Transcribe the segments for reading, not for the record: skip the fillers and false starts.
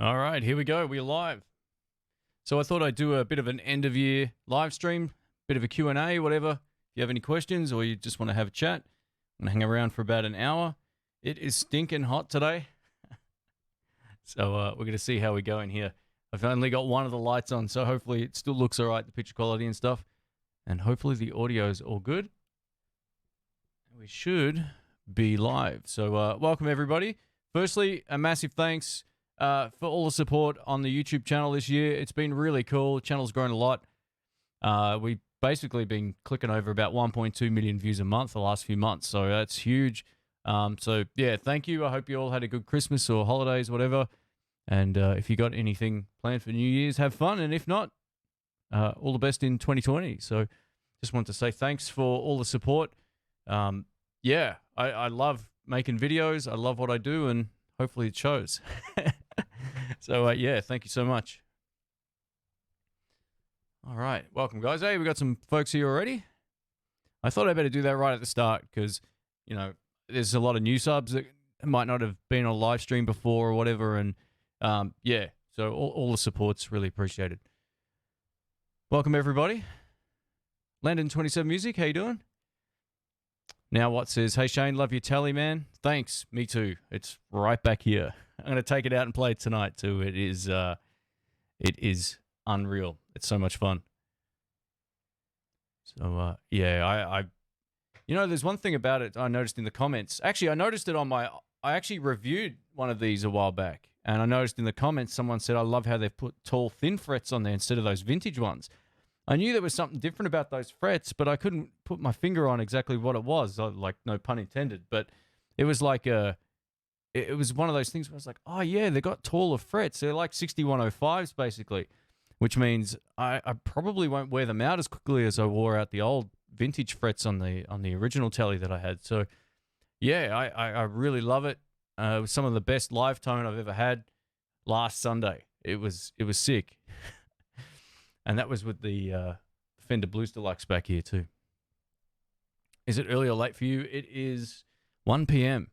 All right, here we go. We're live. So I thought I'd do a bit of an end of year live stream, bit of a Q&A, whatever. If you have any questions or you just want to have a chat, I'm going to hang around for about an hour. It is stinking hot today. So we're going to see how we go in here. I've only got one of the lights on, so hopefully it still looks all right, the picture quality and stuff. And hopefully the audio is all good. We should be live. So welcome, everybody. Firstly, a massive thanks for all the support on the YouTube channel this year. It's been really cool. The channel's grown a lot. We've basically been clicking over about 1.2 million views a month the last few months, so that's huge. So, yeah, thank you. I hope you all had a good Christmas or holidays, whatever. And if you got anything planned for New Year's, have fun. And if not, all the best in 2020. So just want to say thanks for all the support. Yeah, I love making videos. I love what I do, and hopefully it shows. So, yeah, thank you so much. All right, welcome, guys. Hey, we got some folks here already. I thought I better do that right at the start because, you know, there's a lot of new subs that might not have been on a live stream before or whatever, and yeah, so all the support's really appreciated. Welcome, everybody. Landon27 Music, how you doing? Now what says, hey, Shane, love your telly, man. Thanks, me too. It's right back here. I'm going to take it out and play it tonight, too. It is unreal. It's so much fun. So, yeah, you know, there's one thing about it I noticed in the comments. Actually, I noticed it on I actually reviewed one of these a while back, and I noticed in the comments someone said, I love how they've put tall, thin frets on there instead of those vintage ones. I knew there was something different about those frets, but I couldn't put my finger on exactly what it was. Like, no pun intended, but it was like it was one of those things where I was like, oh yeah, they got taller frets. They're like 6105s basically, which means I probably won't wear them out as quickly as I wore out the old vintage frets on the original telly that I had. So yeah, I really love it. It was some of the best live tone I've ever had last Sunday. It was sick. And that was with the Fender Blues Deluxe back here too. Is it early or late for you? It is 1 p.m.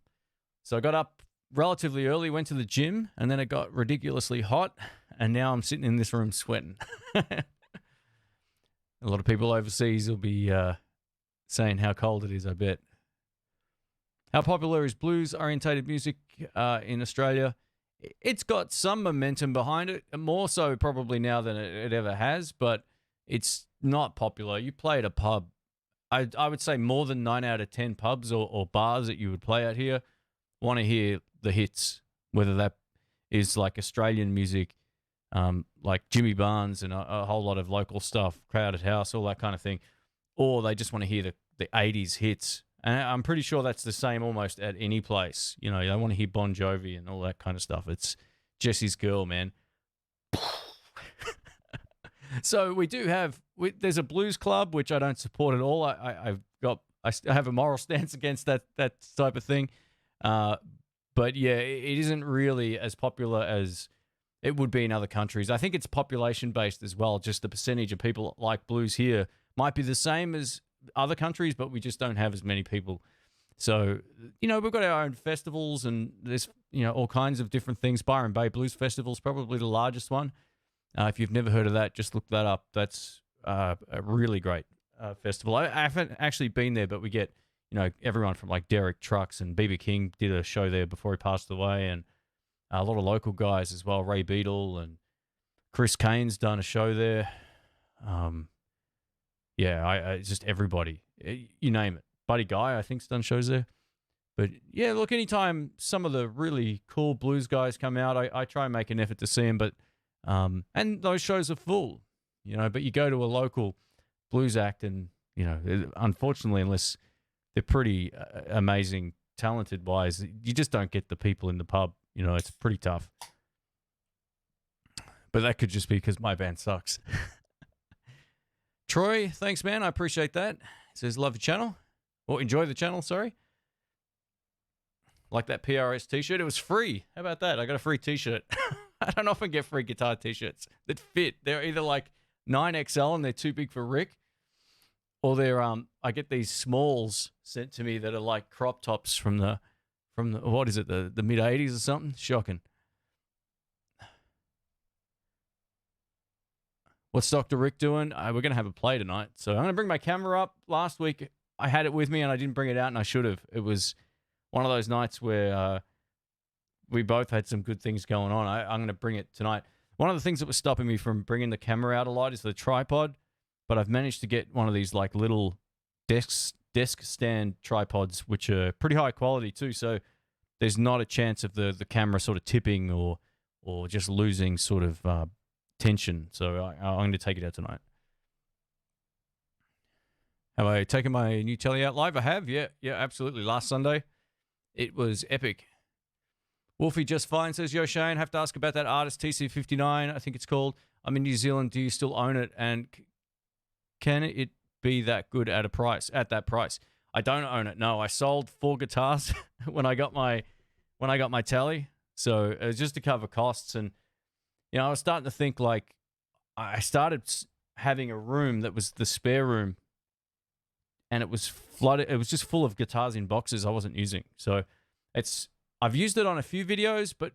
So I got up relatively early, went to the gym, and then it got ridiculously hot, and now I'm sitting in this room sweating. A lot of people overseas will be saying how cold it is, I bet. How popular is blues-orientated music in Australia? It's got some momentum behind it, more so probably now than it ever has, but it's not popular. You play at a pub, I would say more than 9 out of 10 pubs or bars that you would play at here want to hear the hits, whether that is like Australian music, like Jimmy Barnes and a whole lot of local stuff, Crowded House, all that kind of thing, or they just want to hear the 80s hits. And I'm pretty sure that's the same almost at any place. You know, they want to hear Bon Jovi and all that kind of stuff. It's Jesse's Girl, man. So we do have, there's a blues club, which I don't support at all. I have a moral stance against that type of thing. But yeah, it isn't really as popular as it would be in other countries. I think it's population-based as well. Just the percentage of people like blues here might be the same as other countries, but we just don't have as many people. So, you know, we've got our own festivals, and there's, you know, all kinds of different things. Byron Bay Blues Festival is probably the largest one. If you've never heard of that, just look that up. That's a really great festival. I haven't actually been there, but we get, you know, everyone from like Derek Trucks and B.B. King did a show there before he passed away, and a lot of local guys as well. Ray Beadle and Chris Kane's done a show there. Yeah, just everybody. You name it. Buddy Guy, I think, has done shows there. But yeah, look, anytime some of the really cool blues guys come out, I try and make an effort to see them. But and those shows are full, you know. But you go to a local blues act, and you know, unfortunately, unless they're pretty amazing, talented wise, you just don't get the people in the pub. You know, it's pretty tough. But that could just be because my band sucks. Troy, thanks, man. I appreciate that. He says, love the channel. Or enjoy the channel, sorry. Like that PRS t-shirt. It was free. How about that? I got a free t-shirt. I don't often get free guitar t-shirts that fit. They're either like 9XL and they're too big for Rick, or they're I get these smalls sent to me that are like crop tops from the what is it, the mid 80s or something. Shocking. What's Dr. Rick doing? We're going to have a play tonight. So I'm going to bring my camera up. Last week, I had it with me and I didn't bring it out, and I should have. It was one of those nights where we both had some good things going on. I'm going to bring it tonight. One of the things that was stopping me from bringing the camera out a lot is the tripod, but I've managed to get one of these like little desk stand tripods, which are pretty high quality too. So there's not a chance of the camera sort of tipping or just losing sort of tension. So I'm going to take it out tonight. Have I taken my new telly out live? I have. Yeah, absolutely. Last Sunday, it was epic. Wolfie just fine, says Yo Shane. Have to ask about that artist TC59, I think it's called. I'm in New Zealand. Do you still own it? And can it be that good at that price? I don't own it. No, I sold 4 guitars when I got my telly. So it was just to cover costs. And I was starting to think, like, I started having a room that was the spare room, and it was flooded. It was just full of guitars in boxes I wasn't using. So I've used it on a few videos, but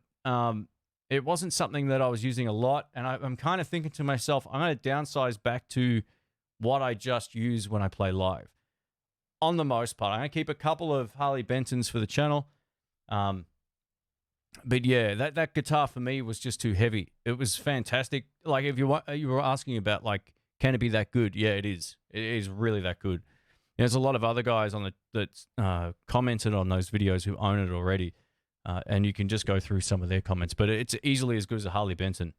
it wasn't something that I was using a lot. And I'm kind of thinking to myself, I'm going to downsize back to what I just use when I play live. On the most part, I'm going to keep a couple of Harley Bentons for the channel. But yeah, that guitar for me was just too heavy. It was fantastic. Like, if you were asking about, like, can it be that good? Yeah, it is. It is really that good. There's a lot of other guys on that commented on those videos who own it already, and you can just go through some of their comments. But it's easily as good as a Harley Benton.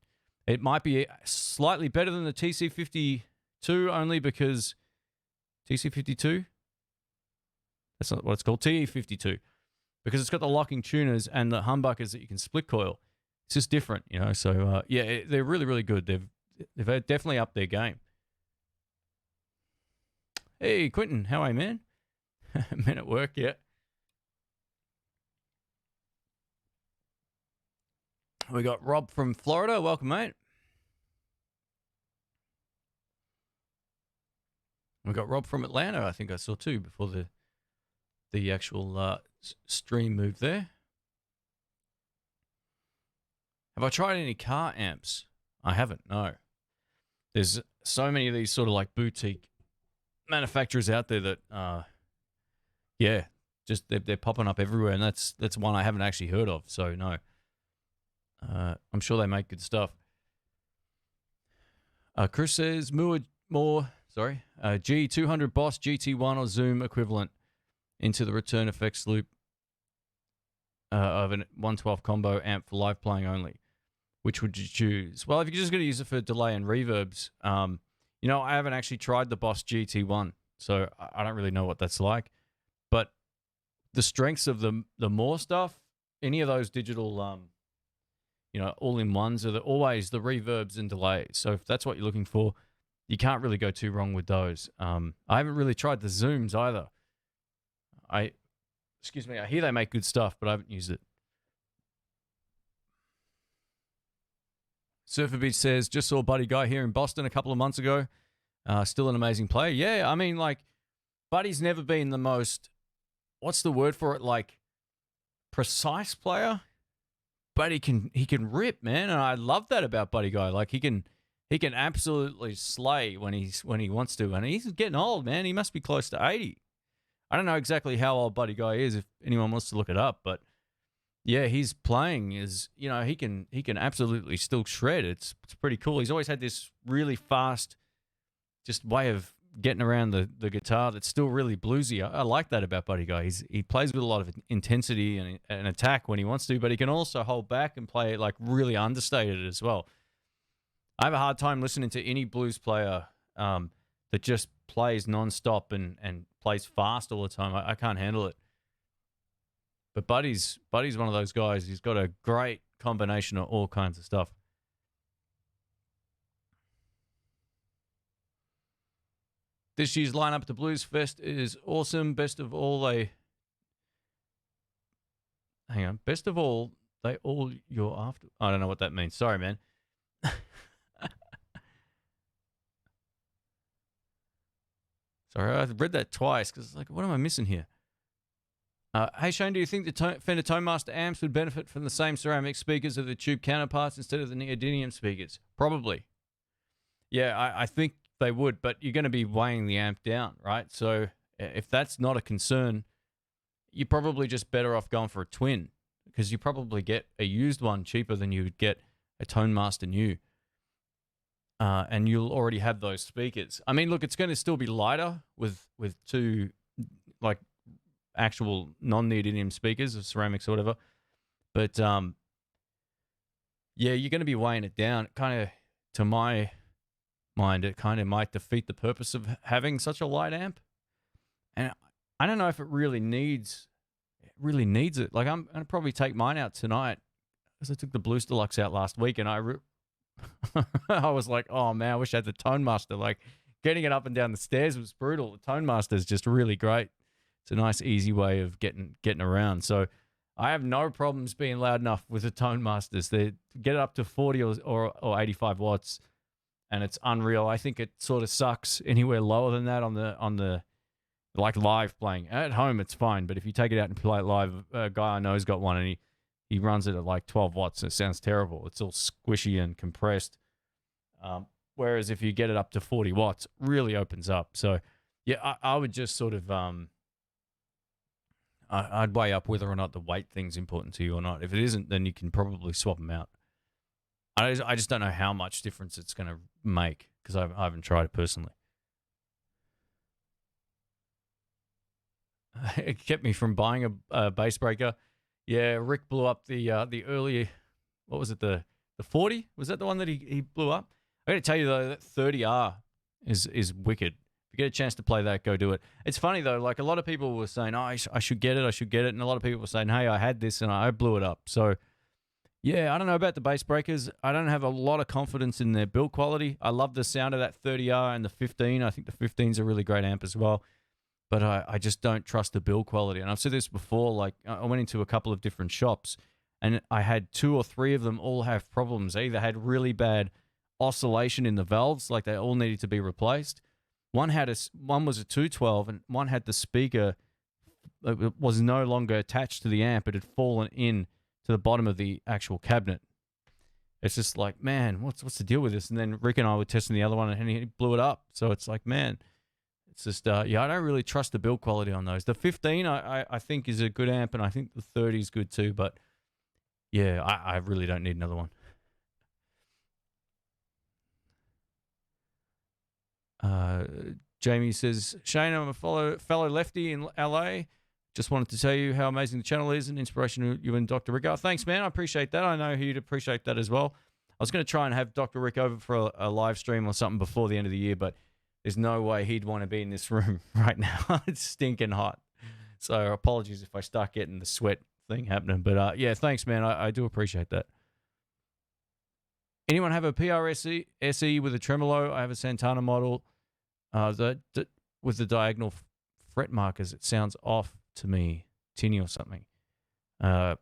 It might be slightly better than the TC52, only because TC52. That's not what it's called. TE52. Because it's got the locking tuners and the humbuckers that you can split coil. It's just different, So, yeah, they're really, really good. They've definitely upped their game. Hey, Quentin, how are you, man? Men at work, yeah. We got Rob from Florida. Welcome, mate. We got Rob from Atlanta, I think I saw too, before the actual stream moved there. Have I tried any car amps? I haven't, no. There's so many of these sort of like boutique manufacturers out there that, just they're popping up everywhere, and that's one I haven't actually heard of, so no. I'm sure they make good stuff. Chris says G200 Boss GT1 or Zoom equivalent into the return effects loop of a 112 combo amp for live playing only. Which would you choose? Well, if you're just going to use it for delay and reverbs, I haven't actually tried the Boss GT1, so I don't really know what that's like. But the strengths of the more stuff, any of those digital, all-in-ones are always the reverbs and delays. So if that's what you're looking for, you can't really go too wrong with those. I haven't really tried the Zooms either. I hear they make good stuff, but I haven't used it. Surfer Beach says, just saw Buddy Guy here in Boston a couple of months ago. Still an amazing player. Yeah, I mean, like, Buddy's never been the most, what's the word for it, like, precise player? But he can rip, man, and I love that about Buddy Guy. Like, he can absolutely slay when he wants to, and he's getting old, man. He must be close to 80. I don't know exactly how old Buddy Guy is, if anyone wants to look it up, but yeah, his playing is, he can absolutely still shred. It's pretty cool. He's always had this really fast just way of getting around the guitar that's still really bluesy. I like that about Buddy Guy. He plays with a lot of intensity and attack when he wants to, but he can also hold back and play like really understated as well. I have a hard time listening to any blues player that just plays nonstop and plays fast all the time. I can't handle it. But Buddy's one of those guys. He's got a great combination of all kinds of stuff. This year's lineup at the Blues Fest is awesome. Best of all, they all you're after. I don't know what that means. Sorry, man. Sorry, I read that twice because like, what am I missing here? Hey, Shane, do you think the Fender ToneMaster amps would benefit from the same ceramic speakers of the tube counterparts instead of the neodymium speakers? Probably. Yeah, I think they would, but you're going to be weighing the amp down, right? So if that's not a concern, you're probably just better off going for a twin because you probably get a used one cheaper than you would get a Tone Master new. And you'll already have those speakers. I mean, look, it's going to still be lighter with two like actual non-neodymium speakers of ceramics or whatever. But yeah, you're going to be weighing it down. Kind of, to my mind, it kind of might defeat the purpose of having such a light amp. And I don't know if it really needs it. Like, I'm going to probably take mine out tonight because I took the Blues Deluxe out last week, and I was like, oh man, I wish I had the Tone Master. Like, getting it up and down the stairs was brutal. The Tone Master is just really great. It's a nice, easy way of getting around. So I have no problems being loud enough with the Tone Masters. They get it up to 40 or 85 watts, and it's unreal. I think it sort of sucks anywhere lower than that on the like live playing. At home, it's fine, but if you take it out and play it live, a guy I know has got one, and he runs it at like 12 watts. And it sounds terrible. It's all squishy and compressed. Whereas if you get it up to 40 watts, it really opens up. So yeah, I would just sort of I'd weigh up whether or not the weight thing's important to you or not. If it isn't, then you can probably swap them out. I just don't know how much difference it's going to make because I haven't tried it personally. It kept me from buying a Bassbreaker. Yeah, Rick blew up the early, what was it, the 40? Was that the one that he blew up? I got to tell you though, that 30R is wicked. If you get a chance to play that, go do it. It's funny though, like a lot of people were saying, oh, I should get it, and a lot of people were saying, hey, I had this and I blew it up. So yeah, I don't know about the Bassbreakers. I don't have a lot of confidence in their build quality. I love the sound of that 30R and the 15. I think the 15's a really great amp as well. But I just don't trust the build quality. And I've said this before, like I went into a couple of different shops and I had 2 or 3 of them all have problems. They either had really bad oscillation in the valves, like they all needed to be replaced. One was a 212 and one had the speaker, it was no longer attached to the amp. It had fallen in to the bottom of the actual cabinet. It's just like, man, what's the deal with this? And then Rick and I were testing the other one and he blew it up. So it's like, man, it's just, yeah, I don't really trust the build quality on those. The 15, I think, is a good amp, and I think the 30 is good too, but yeah, I really don't need another one. Jamie says, Shane, I'm a fellow lefty in LA. Just wanted to tell you how amazing the channel is and inspiration you and Dr. Rick are. Thanks, man. I appreciate that. I know you'd appreciate that as well. I was going to try and have Dr. Rick over for a live stream or something before the end of the year, but there's no way he'd want to be in this room right now. It's stinking hot. So apologies if I start getting the sweat thing happening. But yeah, thanks, man. I do appreciate that. Anyone have a PRS SE with a tremolo? I have a Santana model with the diagonal fret markers. It sounds off to me, tinny or something. So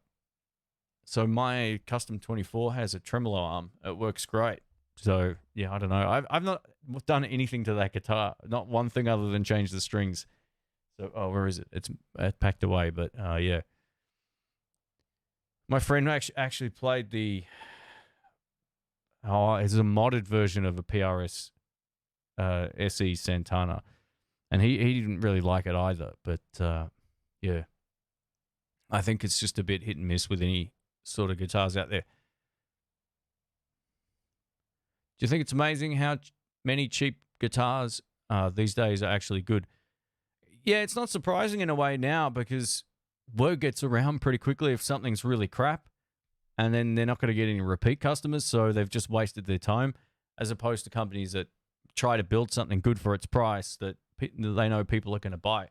my Custom 24 has a tremolo arm. It works great. So yeah, I don't know. I've not done anything to that guitar. Not one thing other than change the strings. So where is it? It's packed away. But yeah, my friend actually played it's a modded version of a PRS SE Santana, and he didn't really like it either. But yeah, I think it's just a bit hit and miss with any sort of guitars out there. Do you think it's amazing how many cheap guitars these days are actually good? Yeah, it's not surprising in a way now because word gets around pretty quickly if something's really crap, and then they're not going to get any repeat customers, so they've just wasted their time, as opposed to companies that try to build something good for its price that they know people are going to buy.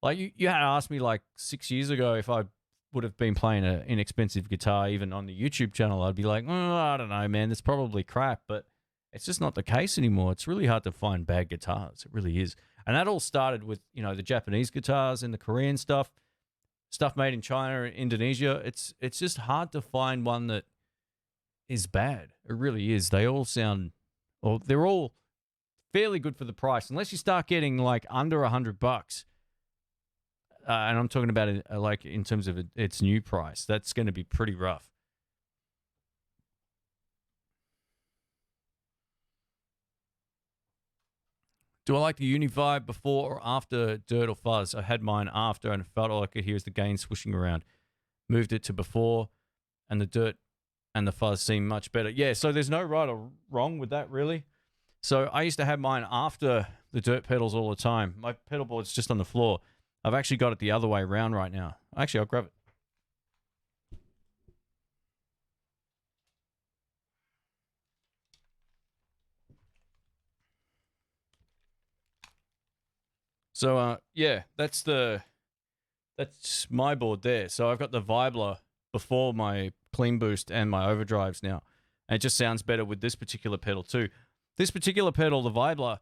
Like you had asked me like 6 years ago if I would have been playing an inexpensive guitar even on the YouTube channel, I'd be like, I don't know, man, it's probably crap. But it's just not the case anymore. It's really hard to find bad guitars. It really is. And that all started with, the Japanese guitars and the Korean stuff made in China and Indonesia. It's just hard to find one that is bad. It really is. They all sound, or they're all fairly good for the price, unless you start getting like under $100. And I'm talking about it like in terms of its new price. That's going to be pretty rough. Do I like the Univibe before or after dirt or fuzz? I had mine after and felt all I could hear was the gain swishing around. Moved it to before and the dirt and the fuzz seemed much better. Yeah, so there's no right or wrong with that, really. So I used to have mine after the dirt pedals all the time. My pedal board's just on the floor. I've actually got it the other way around right now. Actually, I'll grab it. So, yeah, that's my board there. So I've got the Vibler before my clean boost and my overdrives now. And it just sounds better with this particular pedal too. This particular pedal, the Vibler,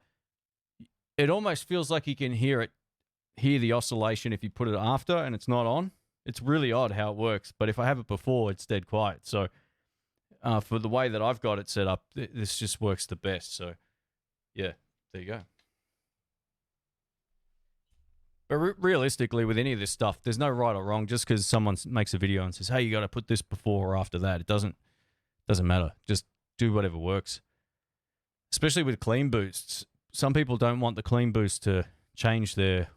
it almost feels like you can hear the oscillation if you put it after and it's not on. It's really odd how it works. But if I have it before, it's dead quiet. So for the way that I've got it set up, this just works the best. So yeah, there you go. But realistically, with any of this stuff, there's no right or wrong. Just because someone makes a video and says, "Hey, you got to put this before or after that," it doesn't matter. Just do whatever works. Especially with clean boosts, some people don't want the clean boost to change their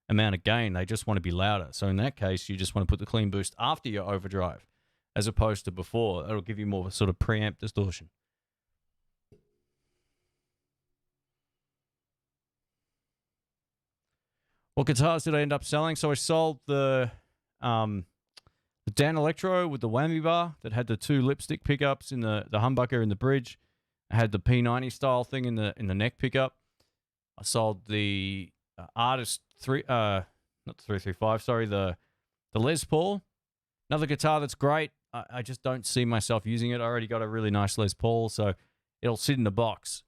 amount of gain. They just want to be louder. So in that case, you just want to put the clean boost after your overdrive, as opposed to before. That'll give you more of a sort of preamp distortion. What guitars did I end up selling? So I sold the Dan Electro with the whammy bar that had the 2 lipstick pickups in the humbucker in the bridge. I had the P90 style thing in the neck pickup. I sold the Artist not the 335, sorry, the Les Paul. Another guitar that's great. I just don't see myself using it. I already got a really nice Les Paul, so it'll sit in the box.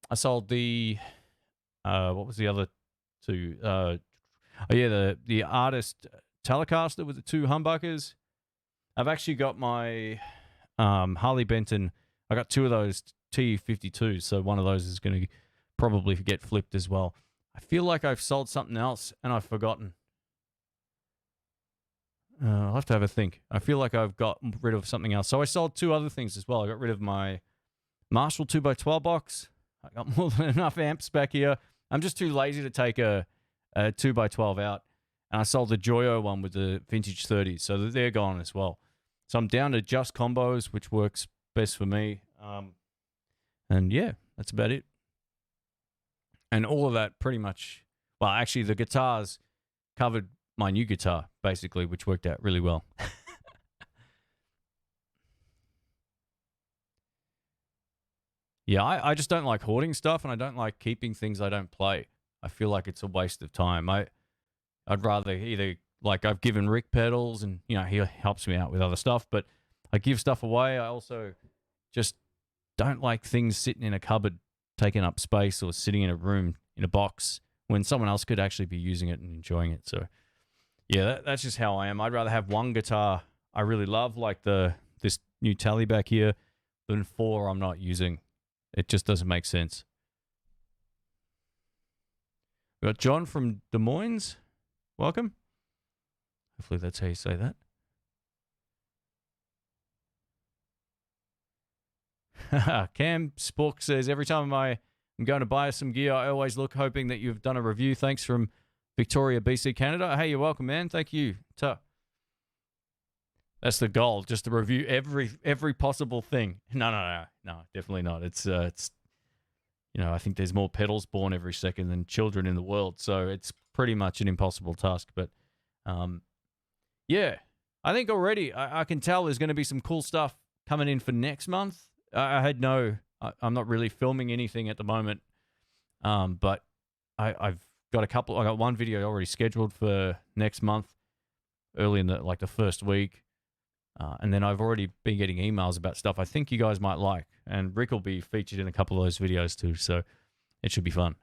I sold the what was the other 2? Oh yeah, the Artist Telecaster with the 2 humbuckers. I've actually got my Harley Benton. I got 2 of those TU52, so one of those is going to probably get flipped as well. I feel like I've sold something else and I've forgotten. I'll have to have a think. I feel like I've got rid of something else. So I sold 2 other things as well. I got rid of my Marshall 2x12 box. I got more than enough amps back here. I'm just too lazy to take a 2x12 out. And I sold the Joyo one with the vintage 30s. So they're gone as well. So I'm down to just combos, which works best for me. And yeah, that's about it. And all of that pretty much, well, actually the guitars covered my new guitar, basically, which worked out really well. Yeah, I just don't like hoarding stuff, and I don't like keeping things I don't play. I feel like it's a waste of time. I'd rather either, like, I've given Rick pedals, and, you know, he helps me out with other stuff, but I give stuff away. I also just don't like things sitting in a cupboard, taking up space, or sitting in a room in a box when someone else could actually be using it and enjoying it. So, yeah, that's just how I am. I'd rather have one guitar I really love, like this new Tally back here, than 4 I'm not using. It just doesn't make sense. We got John from Des Moines. Welcome. Hopefully that's how you say that. Cam Spook says, every time I'm going to buy some gear, I always look hoping that you've done a review. Thanks from Victoria, BC, Canada. Hey, you're welcome, man. Thank you. That's the goal, just to review every possible thing. No, definitely not. It's you know, I think there's more pedals born every second than children in the world, so it's pretty much an impossible task. But yeah, I think already I can tell there's going to be some cool stuff coming in for next month. I'm not really filming anything at the moment, but I've got I got one video already scheduled for next month, early in the first week. And then I've already been getting emails about stuff I think you guys might like. And Rick will be featured in a couple of those videos too, so it should be fun.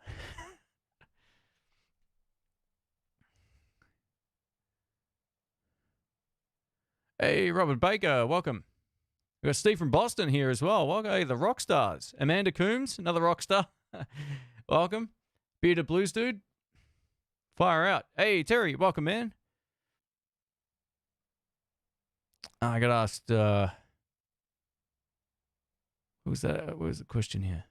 Hey, Robert Baker, welcome. We've got Steve from Boston here as well. Welcome. Hey, the rock stars. Amanda Coombs, another rock star. Welcome. Bearded Blues Dude. Fire out. Hey, Terry, welcome, man. I got asked, what was that? What was the question here?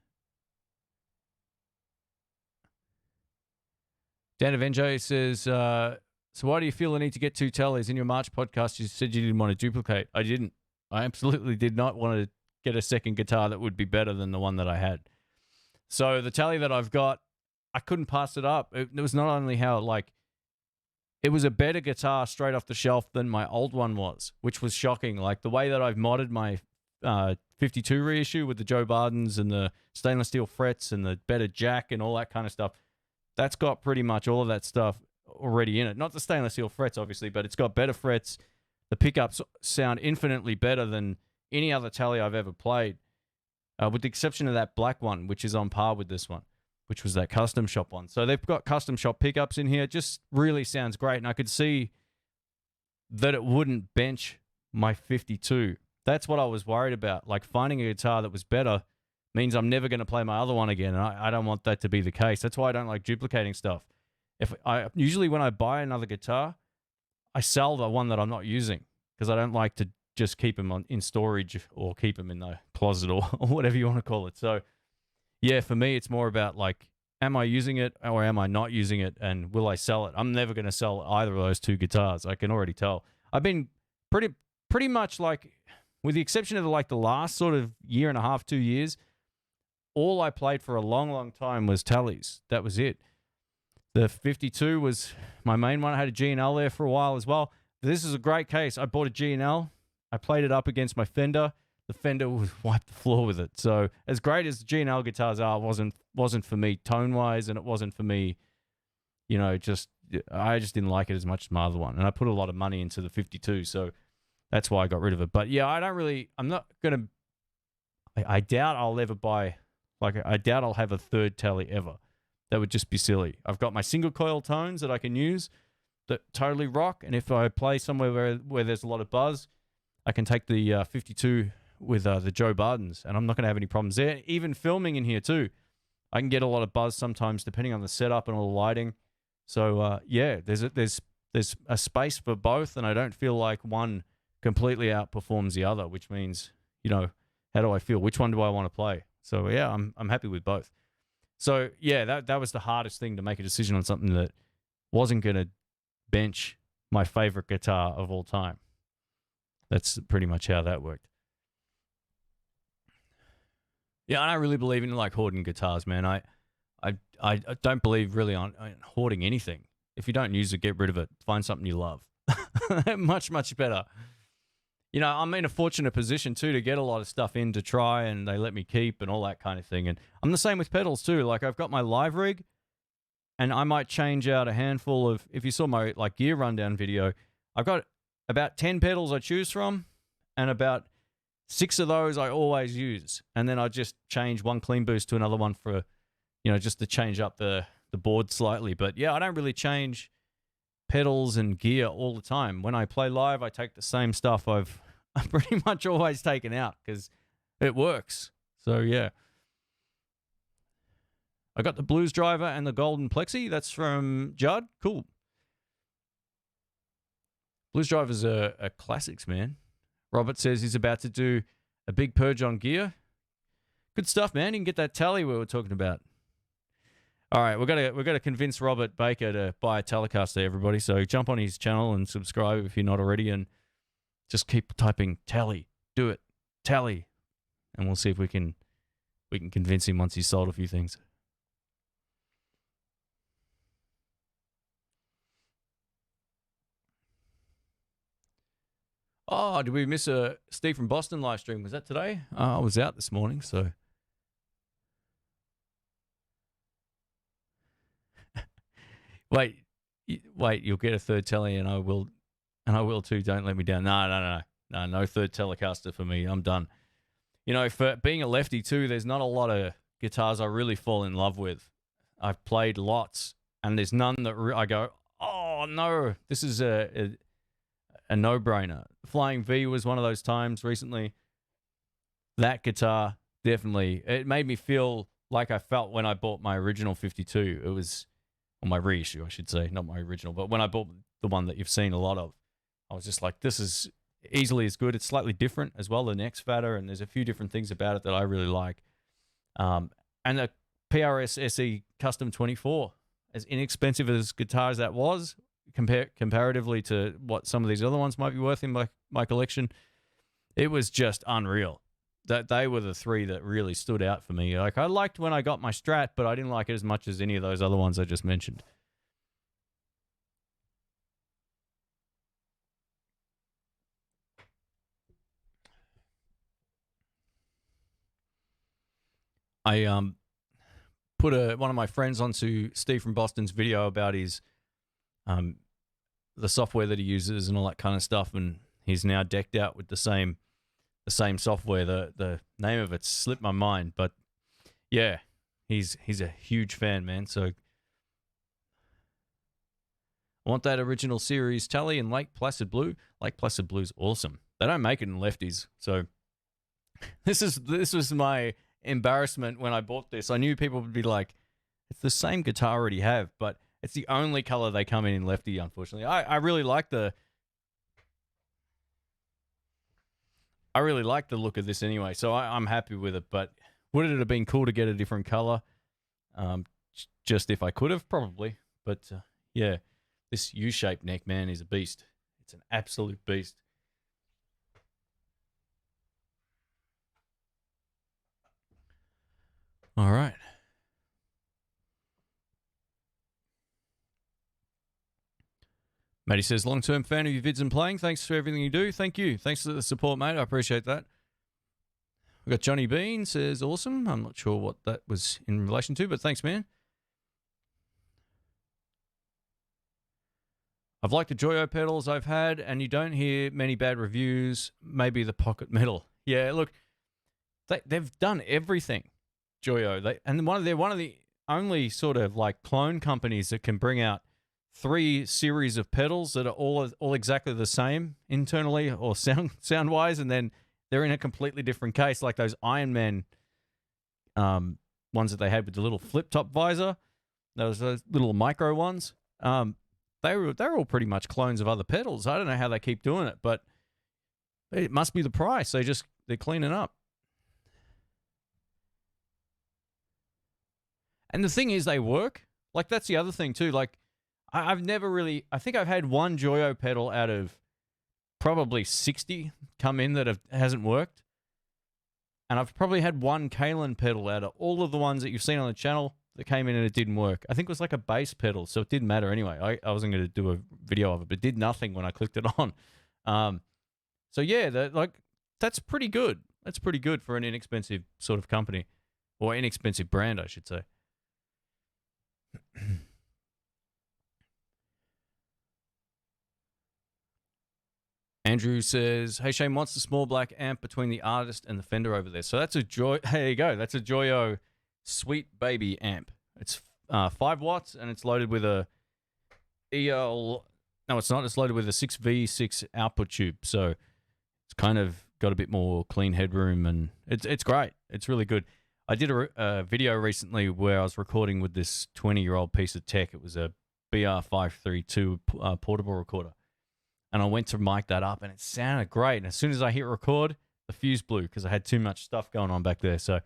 Dan Avenjo says, so why do you feel the need to get 2 tellies? In your March podcast, you said you didn't want to duplicate. I didn't. I absolutely did not want to get a second guitar that would be better than the one that I had. So the tally that I've got, I couldn't pass it up. It was not only how, like, it was a better guitar straight off the shelf than my old one was, which was shocking. Like, the way that I've modded my 52 reissue with the Joe Bardens and the stainless steel frets and the better jack and all that kind of stuff, that's got pretty much all of that stuff already in it. Not the stainless steel frets, obviously, but it's got better frets. The pickups sound infinitely better than any other tally I've ever played, with the exception of that black one, which is on par with this one, which was that custom shop one. So they've got custom shop pickups in here. It just really sounds great, and I could see that it wouldn't bench my 52. That's what I was worried about. Like, finding a guitar that was better means I'm never going to play my other one again, and I don't want that to be the case. That's why I don't like duplicating stuff. Usually when I buy another guitar, I sell the one that I'm not using, because I don't like to just keep them in storage or keep them in the closet or whatever you want to call it. So, yeah, for me, it's more about, like, am I using it or am I not using it, and will I sell it? I'm never going to sell either of those 2 guitars. I can already tell. I've been pretty much, like, with the exception of the last sort of year and a half, 2 years, all I played for a long, long time was tallies. That was it. The 52 was my main one. I had a G&L there for a while as well. This is a great case. I bought a G&L. I played it up against my Fender. The Fender wiped the floor with it. So as great as the G&L guitars are, it wasn't for me tone-wise, and it wasn't for me, you know, I just didn't like it as much as my other one. And I put a lot of money into the 52, so that's why I got rid of it. But yeah, I'm not going to, I doubt I'll ever buy, I doubt I'll have a third tally ever. That would just be silly. I've got my single coil tones that I can use that totally rock. And if I play somewhere where there's a lot of buzz, I can take the 52 with the Joe Bardens, and I'm not going to have any problems there. Even filming in here too, I can get a lot of buzz sometimes depending on the setup and all the lighting. So yeah, there's a space for both, and I don't feel like one completely outperforms the other, which means, you know, how do I feel? Which one do I want to play? So yeah, I'm happy with both. So yeah, that was the hardest thing, to make a decision on something that wasn't going to bench my favorite guitar of all time. That's pretty much how that worked. Yeah, I don't really believe in, like, hoarding guitars, man. I don't believe really on hoarding anything. If you don't use it, get rid of it. Find something you love. Much, much better. You know, I'm in a fortunate position too to get a lot of stuff in to try, and they let me keep and all that kind of thing. And I'm the same with pedals too. Like, I've got my live rig, and I might change out a handful of, if you saw my gear rundown video, I've got about 10 pedals I choose from, and about 6 of those I always use. And then I just change one clean boost to another one for, you know, just to change up the board slightly. But yeah, I don't really change pedals and gear all the time. When I play live, I take the same stuff I've pretty much always taken out, because it works. So yeah, I got the blues driver and the golden plexi. That's from Judd. Cool. Blues drivers are classics, man. Robert says he's about to do a big purge on gear. Good stuff, man. You can get that tally we were talking about. All right, we're gonna convince Robert Baker to buy a Telecaster, everybody. So jump on his channel and subscribe if you're not already, and just keep typing tally. Do it, tally, and we'll see if we can convince him once he's sold a few things. Oh, did we miss a Steve from Boston live stream? Was that today? I was out this morning, so. Wait, you'll get a third telly, and I will too. Don't let me down. No third Telecaster for me. I'm done. You know, for being a lefty too, there's not a lot of guitars I really fall in love with. I've played lots, and there's none that I go, oh no, this is a no-brainer. Flying V was one of those times recently. That guitar, definitely, it made me feel like I felt when I bought my original 52. It was, or my reissue, I should say, not my original. But when I bought the one that you've seen a lot of, I was just like, this is easily as good. It's slightly different as well, the neck's fatter, and there's a few different things about it that I really like. And the PRS SE Custom 24, as inexpensive as guitar as that was, comparatively to what some of these other ones might be worth in my collection, it was just unreal. That they were the three that really stood out for me. Like, I liked when I got my Strat, but I didn't like it as much as any of those other ones I just mentioned. I put one of my friends onto Steve from Boston's video about his the software that he uses and all that kind of stuff, and he's now decked out with the same software. The name of it slipped my mind, but yeah, he's a huge fan, man. So I want that original series Tele in Lake Placid Blue. Lake Placid Blue's awesome. They don't make it in lefties, so this was my embarrassment when I bought this. I knew people would be like, it's the same guitar I already have, but it's the only color they come in lefty, unfortunately. I really like the look of this anyway, so I'm happy with it. But would it have been cool to get a different color? Just if I could have, probably. But yeah, this U-shaped neck, man, is a beast. It's an absolute beast. All right. Matty says, long-term fan of your vids and playing. Thanks for everything you do. Thank you. Thanks for the support, mate. I appreciate that. We've got Johnny Bean says, awesome. I'm not sure what that was in relation to, but thanks, man. I've liked the Joyo pedals I've had, and you don't hear many bad reviews. Maybe the pocket metal. Yeah, look, they've done everything, Joyo. They're one of the only sort of like clone companies that can bring out 3 series of pedals that are all exactly the same internally or sound wise, and then they're in a completely different case, like those Iron Man ones that they had with the little flip top visor. Those little micro ones. They're all pretty much clones of other pedals. I don't know how they keep doing it, but it must be the price. They're cleaning up. And the thing is, they work. Like, that's the other thing too. Like, I've never really, I think I've had one Joyo pedal out of probably 60 come in that hasn't worked. And I've probably had one Caline pedal out of all of the ones that you've seen on the channel that came in and it didn't work. I think it was like a bass pedal, so it didn't matter anyway. I wasn't going to do a video of it, but it did nothing when I clicked it on. So yeah, that's pretty good. That's pretty good for an inexpensive sort of company, or inexpensive brand, I should say. Andrew says, hey, Shane, what's the small black amp between the artist and the Fender over there? So that's a there you go. That's a Joyo Sweet Baby amp. It's 5 watts, and it's loaded with a EL. No, it's not. It's loaded with a 6V6 output tube. So it's kind of got a bit more clean headroom, and it's great. It's really good. I did a video recently where I was recording with this 20-year-old piece of tech. It was a BR532 portable recorder. And I went to mic that up, and it sounded great. And as soon as I hit record, the fuse blew because I had too much stuff going on back there. So,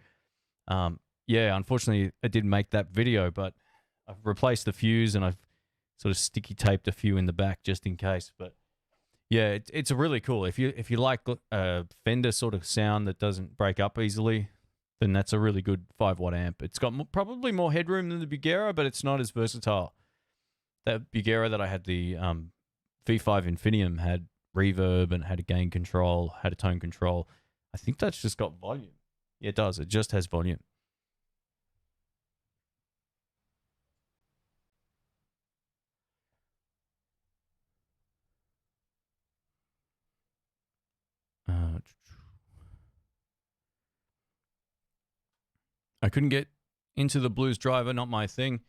yeah, unfortunately, I didn't make that video, but I've replaced the fuse, and I've sort of sticky taped a few in the back just in case. But yeah, it's really cool. If you like a Fender sort of sound that doesn't break up easily, then that's a really good 5-watt amp. It's got probably more headroom than the Bugera, but it's not as versatile. That Bugera that I had, the V5 Infinium, had reverb and had a gain control, had a tone control. I think that's just got volume. Yeah, it does. It just has volume. I couldn't get into the Blues driver, not my thing.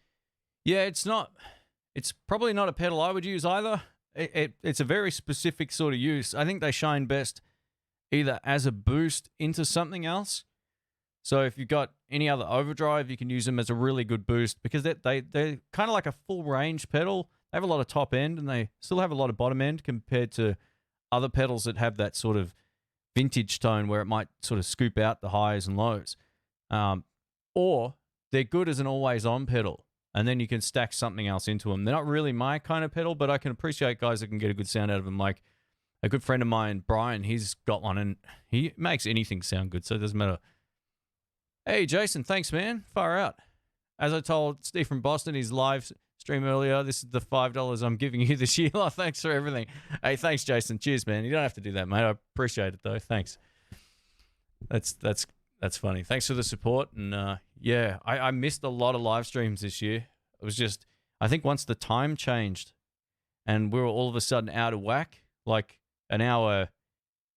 Yeah, it's probably not a pedal I would use either. It's a very specific sort of use. I think they shine best either as a boost into something else. So if you've got any other overdrive, you can use them as a really good boost, because they're kind of like a full range pedal. They have a lot of top end, and they still have a lot of bottom end compared to other pedals that have that sort of vintage tone where it might sort of scoop out the highs and lows. Or they're good as an always on pedal. and then you can stack something else into them. They're not really my kind of pedal, but I can appreciate guys that can get a good sound out of them. Like a good friend of mine, Brian, he's got one, and he makes anything sound good, so it doesn't matter. Hey, Jason, thanks, man. Far out. As I told Steve from Boston, his live stream earlier, this is the $5 I'm giving you this year. Oh, thanks for everything. Hey, thanks, Jason. Cheers, man. You don't have to do that, mate. I appreciate it, though. Thanks. That's funny. Thanks for the support. And yeah, I missed a lot of live streams this year. It was just, I think once the time changed and we were all of a sudden out of whack, like an hour,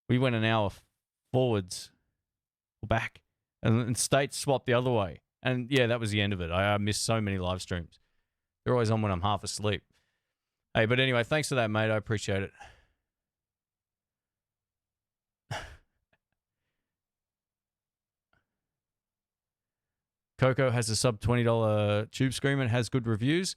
we went an hour forwards or back, and states swapped the other way. And yeah, that was the end of it. I missed so many live streams. They're always on when I'm half asleep. Hey, but anyway, thanks for that, mate. I appreciate it. Coco has a sub $20 Tube Screamer and has good reviews.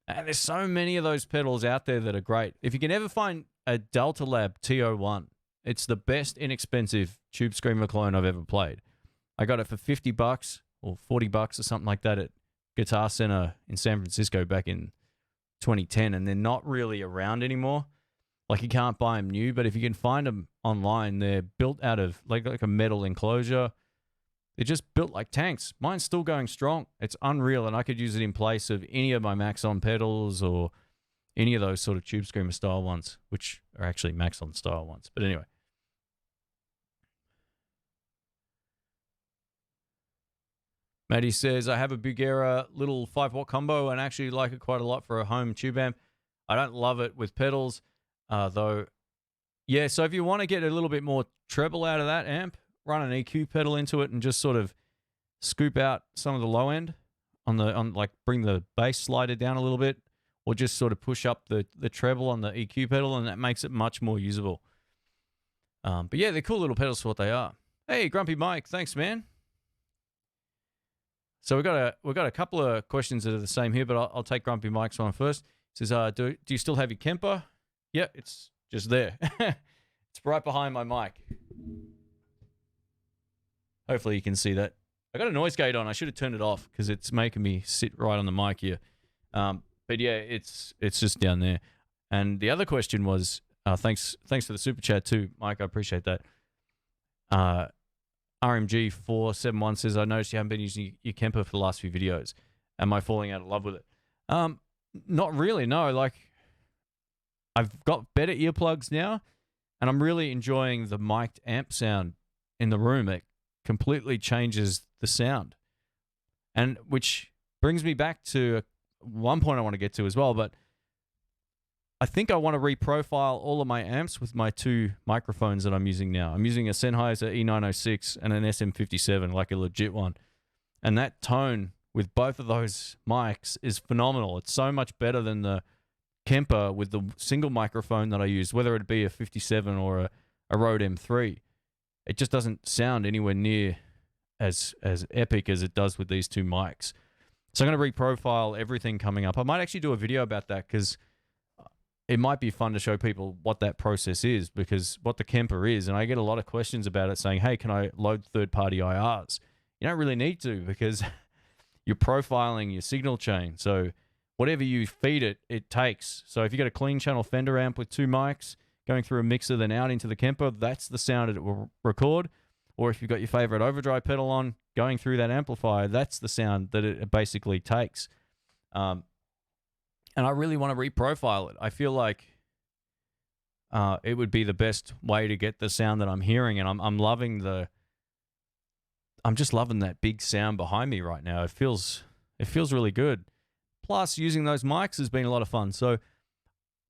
And there's so many of those pedals out there that are great. If you can ever find a Delta Lab T01, it's the best inexpensive Tube Screamer clone I've ever played. I got it for $50 or $40 or something like that at Guitar Center in San Francisco back in 2010, and they're not really around anymore. Like, you can't buy them new, but if you can find them online, they're built out of like a metal enclosure. They're just built like tanks. Mine's still going strong. It's unreal, and I could use it in place of any of my Maxon pedals or any of those sort of Tube Screamer style ones, which are actually Maxon style ones. But anyway. Matty says, I have a Bugera little 5-watt combo and actually like it quite a lot for a home tube amp. I don't love it with pedals, though. Yeah, so if you want to get a little bit more treble out of that amp, run an EQ pedal into it and just sort of scoop out some of the low end like bring the bass slider down a little bit, or just sort of push up the treble on the EQ pedal, and that makes it much more usable. But yeah, they're cool little pedals for what they are. Hey, Grumpy Mike, thanks, man. So we've got a couple of questions that are the same here, but I'll take Grumpy Mike's one first. It says, do you still have your Kemper? Yeah, it's just there. It's right behind my mic. Hopefully you can see that. I got a noise gate on. I should have turned it off because it's making me sit right on the mic here. But yeah, it's just down there. And the other question was, thanks for the super chat too, Mike. I appreciate that. RMG471 says, I noticed you haven't been using your Kemper for the last few videos. Am I falling out of love with it? Not really, no. Like, I've got better earplugs now, and I'm really enjoying the mic'd amp sound in the room. It completely changes the sound. And which brings me back to one point I want to get to as well, but I think I want to reprofile all of my amps with my two microphones that I'm using now. I'm using a Sennheiser E906 and an SM57, like a legit one. And that tone with both of those mics is phenomenal. It's so much better than the Kemper with the single microphone that I use, whether it be a 57 or a Rode M3. It just doesn't sound anywhere near as epic as it does with these two mics. So I'm going to reprofile everything coming up. I might actually do a video about that because it might be fun to show people what that process is, because what the Kemper is, and I get a lot of questions about it saying, hey, can I load third-party IRs? You don't really need to, because you're profiling your signal chain. So whatever you feed it, it takes. So if you got a clean channel Fender amp with two mics going through a mixer then out into the Kemper, that's the sound it will record. Or if you've got your favorite overdrive pedal on going through that amplifier, that's the sound that it basically takes. And I really want to reprofile it. I feel like it would be the best way to get the sound that I'm hearing, and I'm just loving that big sound behind me right now. It feels really good. Plus, using those mics has been a lot of fun. So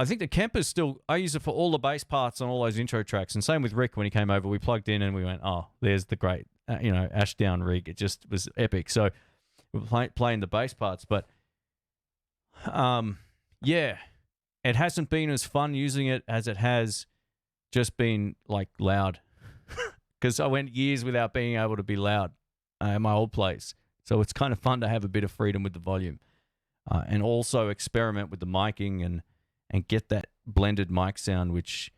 I think the Kemper's still, I use it for all the bass parts on all those intro tracks. And same with Rick when he came over. We plugged in and we went, oh, there's the great, Ashdown rig. It just was epic. So we're playing the bass parts, but yeah, it hasn't been as fun using it as it has just been like loud, because I went years without being able to be loud at my old place. So it's kind of fun to have a bit of freedom with the volume, and also experiment with the miking and get that blended mic sound, which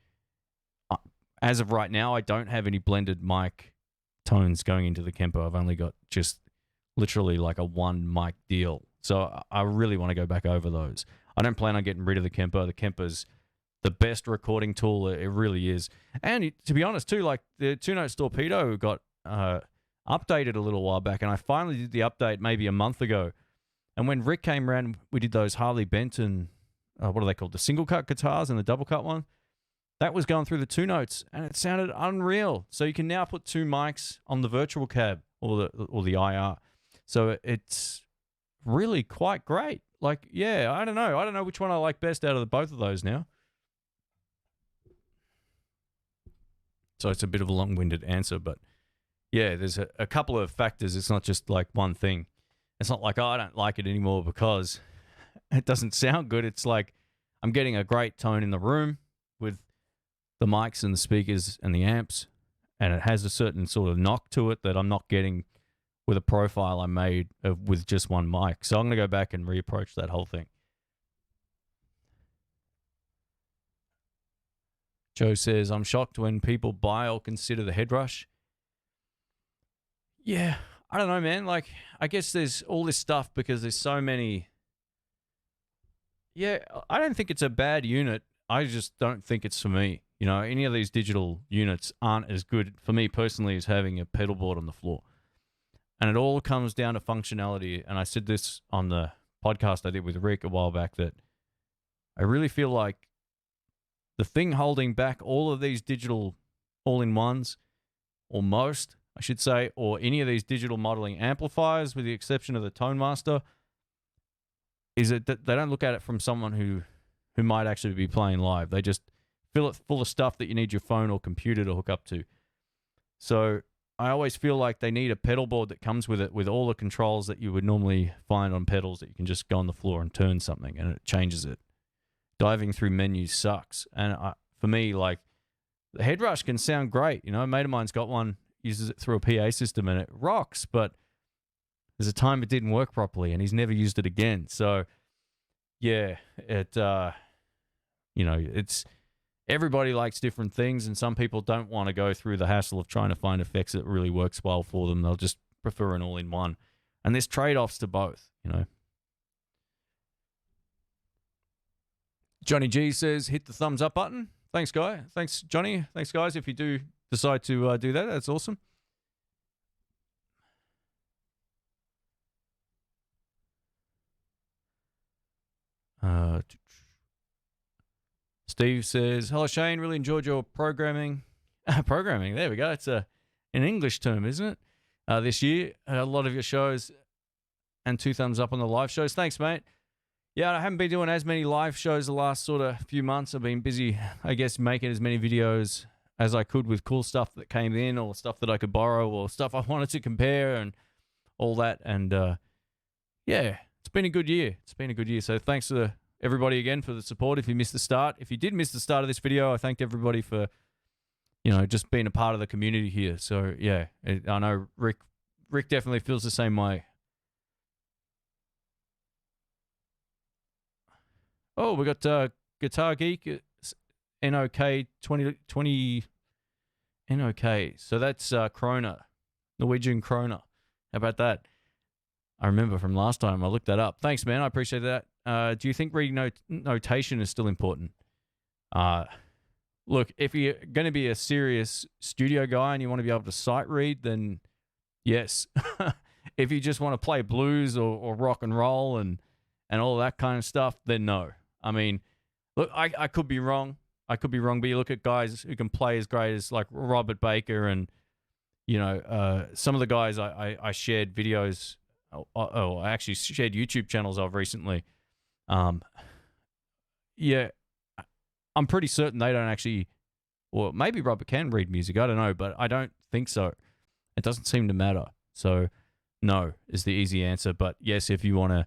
as of right now, I don't have any blended mic tones going into the Kemper. I've only got just literally like a one mic deal. So I really want to go back over those. I don't plan on getting rid of the Kemper. The Kemper's the best recording tool. It really is. And to be honest, too, like the Two Notes Torpedo got updated a little while back, and I finally did the update maybe a month ago. And when Rick came around, we did those Harley Benton, what are they called? The single cut guitars and the double cut one. That was going through the Two Notes, and it sounded unreal. So you can now put 2 mics on the virtual cab or the IR. So it's really quite great. Like, yeah, I don't know. I don't know which one I like best out of both of those now. So it's a bit of a long-winded answer, but yeah, there's a couple of factors. It's not just like one thing. It's not like, oh, I don't like it anymore because it doesn't sound good. It's like I'm getting a great tone in the room with the mics and the speakers and the amps, and it has a certain sort of knock to it that I'm not getting with a profile I made with just one mic. So I'm going to go back and reapproach that whole thing. Joe says, I'm shocked when people buy or consider the Headrush. Yeah, I don't know, man. Like, I guess there's all this stuff because there's so many. Yeah, I don't think it's a bad unit. I just don't think it's for me. You know, any of these digital units aren't as good for me personally as having a pedal board on the floor. And it all comes down to functionality. And I said this on the podcast I did with Rick a while back, that I really feel like the thing holding back all of these digital all-in-ones, or most, I should say, or any of these digital modeling amplifiers, with the exception of the Tone Master, is that they don't look at it from someone who might actually be playing live. They just fill it full of stuff that you need your phone or computer to hook up to. So I always feel like they need a pedal board that comes with it, with all the controls that you would normally find on pedals, that you can just go on the floor and turn something and it changes it. Diving through menus sucks. And for me, like, the Headrush can sound great. You know, a mate of mine's got one, uses it through a PA system, and it rocks, but there's a time it didn't work properly, and he's never used it again. So, yeah, it's everybody likes different things, and some people don't want to go through the hassle of trying to find effects that really works well for them. They'll just prefer an all-in-one. And there's trade-offs to both, you know. Johnny G says, hit the thumbs up button. Thanks, guy. Thanks, Johnny. Thanks, guys. If you do decide to do that, that's awesome. Steve says, hello, Shane. Really enjoyed your programming. Programming, there we go. It's an English term, isn't it? This year, a lot of your shows, and 2 thumbs up on the live shows. Thanks, mate. Yeah, I haven't been doing as many live shows the last sort of few months. I've been busy, I guess, making as many videos as I could with cool stuff that came in, or stuff that I could borrow, or stuff I wanted to compare, and all that. And yeah, it's been a good year. It's been a good year. So thanks to everybody again for the support. If you missed the start, if you did miss the start of this video, I thanked everybody for, you know, just being a part of the community here. So yeah, I know Rick definitely feels the same way. Oh, we got Guitar Geek, NOK 20 NOK. So that's krona, Norwegian krona. How about that? I remember from last time. I looked that up. Thanks, man. I appreciate that. Do you think reading notation is still important? Look, if you're going to be a serious studio guy and you want to be able to sight read, then yes. If you just want to play blues or rock and roll and all that kind of stuff, then no. I mean, look, I could be wrong. I could be wrong, but you look at guys who can play as great as like Robert Baker and, you know, some of the guys I shared videos. I actually shared YouTube channels of recently. Yeah, I'm pretty certain they don't actually, or maybe Robert can read music. I don't know, but I don't think so. It doesn't seem to matter. So no is the easy answer. But yes, if you want to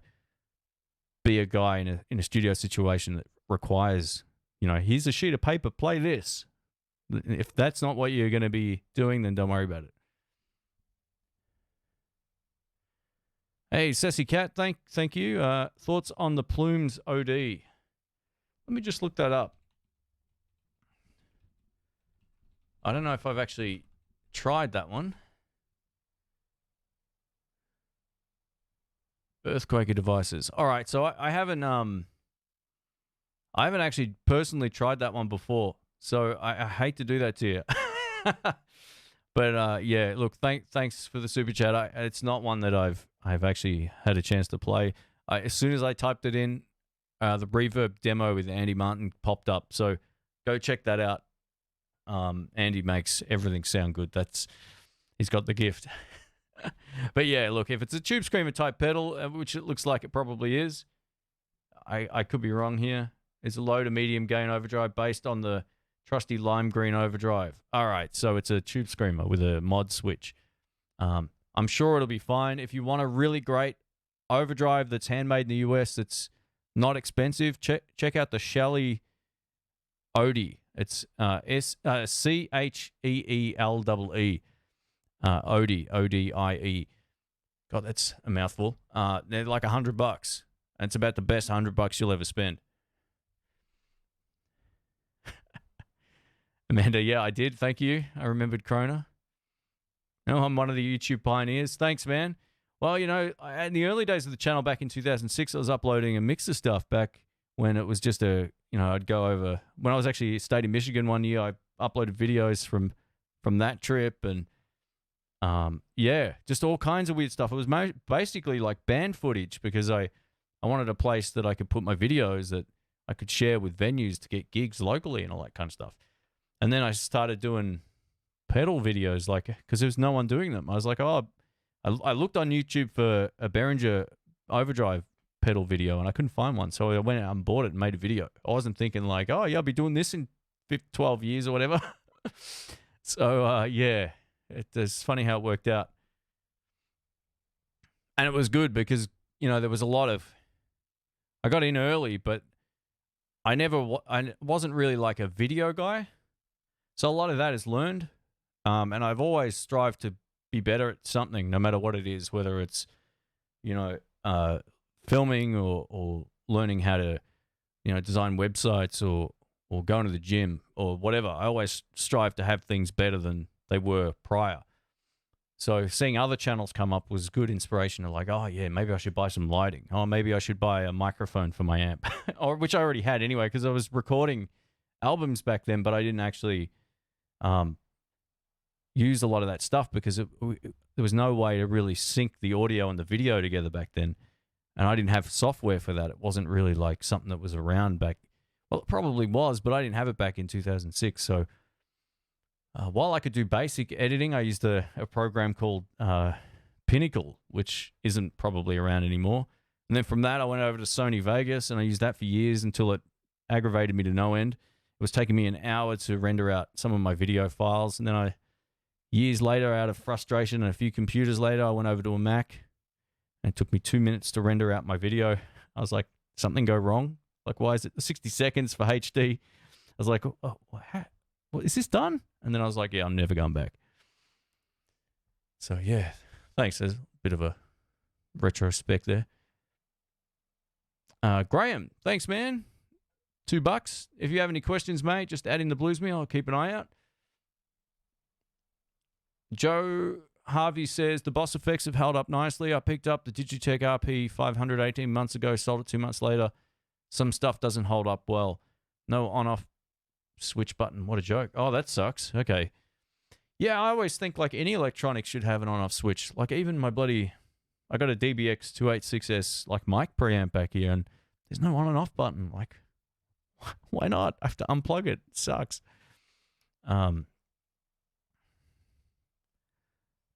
be a guy in a studio situation that requires, you know, here's a sheet of paper, play this. If that's not what you're going to be doing, then don't worry about it. Hey, Sassy Cat, thank you. Thoughts on the Plumes OD? Let me just look that up. I don't know if I've actually tried that one. Earthquaker devices. All right, so I haven't actually personally tried that one before, so I hate to do that to you. But yeah, look, thanks for the super chat. It's not one that I've actually had a chance to play. As soon as I typed it in, the reverb demo with Andy Martin popped up. So go check that out. Andy makes everything sound good. He's got the gift. But yeah, look, if it's a Tube Screamer type pedal, which it looks like it probably is, I could be wrong here. It's a low to medium gain overdrive based on the trusty lime green overdrive. All right, so it's a Tube Screamer with a mod switch. I'm sure it'll be fine. If you want a really great overdrive that's handmade in the US, that's not expensive, check out the Shelly Odie. It's CHEELEE. Odie, ODIE. God, that's a mouthful. They're like $100. And it's about the best $100 you'll ever spend. Amanda, yeah, I did. Thank you. I remembered Krona. No, I'm one of the YouTube pioneers. Thanks, man. Well, in the early days of the channel back in 2006, I was uploading a mix of stuff back when it was just I'd go over. When I was actually stayed in Michigan one year, I uploaded videos from that trip and yeah, just all kinds of weird stuff. It was basically like band footage because I wanted a place that I could put my videos that I could share with venues to get gigs locally and all that kind of stuff. And then I started doing pedal videos because there was no one doing them. I was like, I looked on YouTube for a Behringer overdrive pedal video and I couldn't find one. So I went out and bought it and made a video. I wasn't thinking like, oh yeah, I'll be doing this in 12 years or whatever. So yeah. It's funny how it worked out. And it was good because, there was a lot of... I got in early, but I wasn't really like a video guy. So a lot of that is learned. And I've always strived to be better at something, no matter what it is, whether it's, filming or learning how to, design websites or going to the gym or whatever. I always strive to have things better than they were prior. So seeing other channels come up was good inspiration of like, oh yeah, maybe I should buy some lighting. Oh, maybe I should buy a microphone for my amp, which I already had anyway, because I was recording albums back then, but I didn't actually use a lot of that stuff because there was no way to really sync the audio and the video together back then. And I didn't have software for that. It wasn't really like something that was around back. Well, it probably was, but I didn't have it back in 2006. So while I could do basic editing, I used a program called Pinnacle, which isn't probably around anymore. And then from that, I went over to Sony Vegas, and I used that for years until it aggravated me to no end. It was taking me an hour to render out some of my video files. And then years later, out of frustration and a few computers later, I went over to a Mac, and it took me 2 minutes to render out my video. I was like, something go wrong? Like, why is it 60 seconds for HD? I was like, oh, what, is this done? And then I was like, yeah, I'm never going back. So, yeah, thanks. There's a bit of a retrospect there. Graham, thanks, man. $2. If you have any questions, mate, just add in the blues me. I'll keep an eye out. Joe Harvey says, the Boss effects have held up nicely. I picked up the Digitech RP 500 18 months ago, sold it 2 months later. Some stuff doesn't hold up well. No on-off switch button. What a joke. Oh, that sucks. Okay. Yeah, I always think like any electronics should have an on-off switch. Like even I got a DBX 286S like mic preamp back here and there's no on and off button. Like, why not? I have to unplug it. It sucks.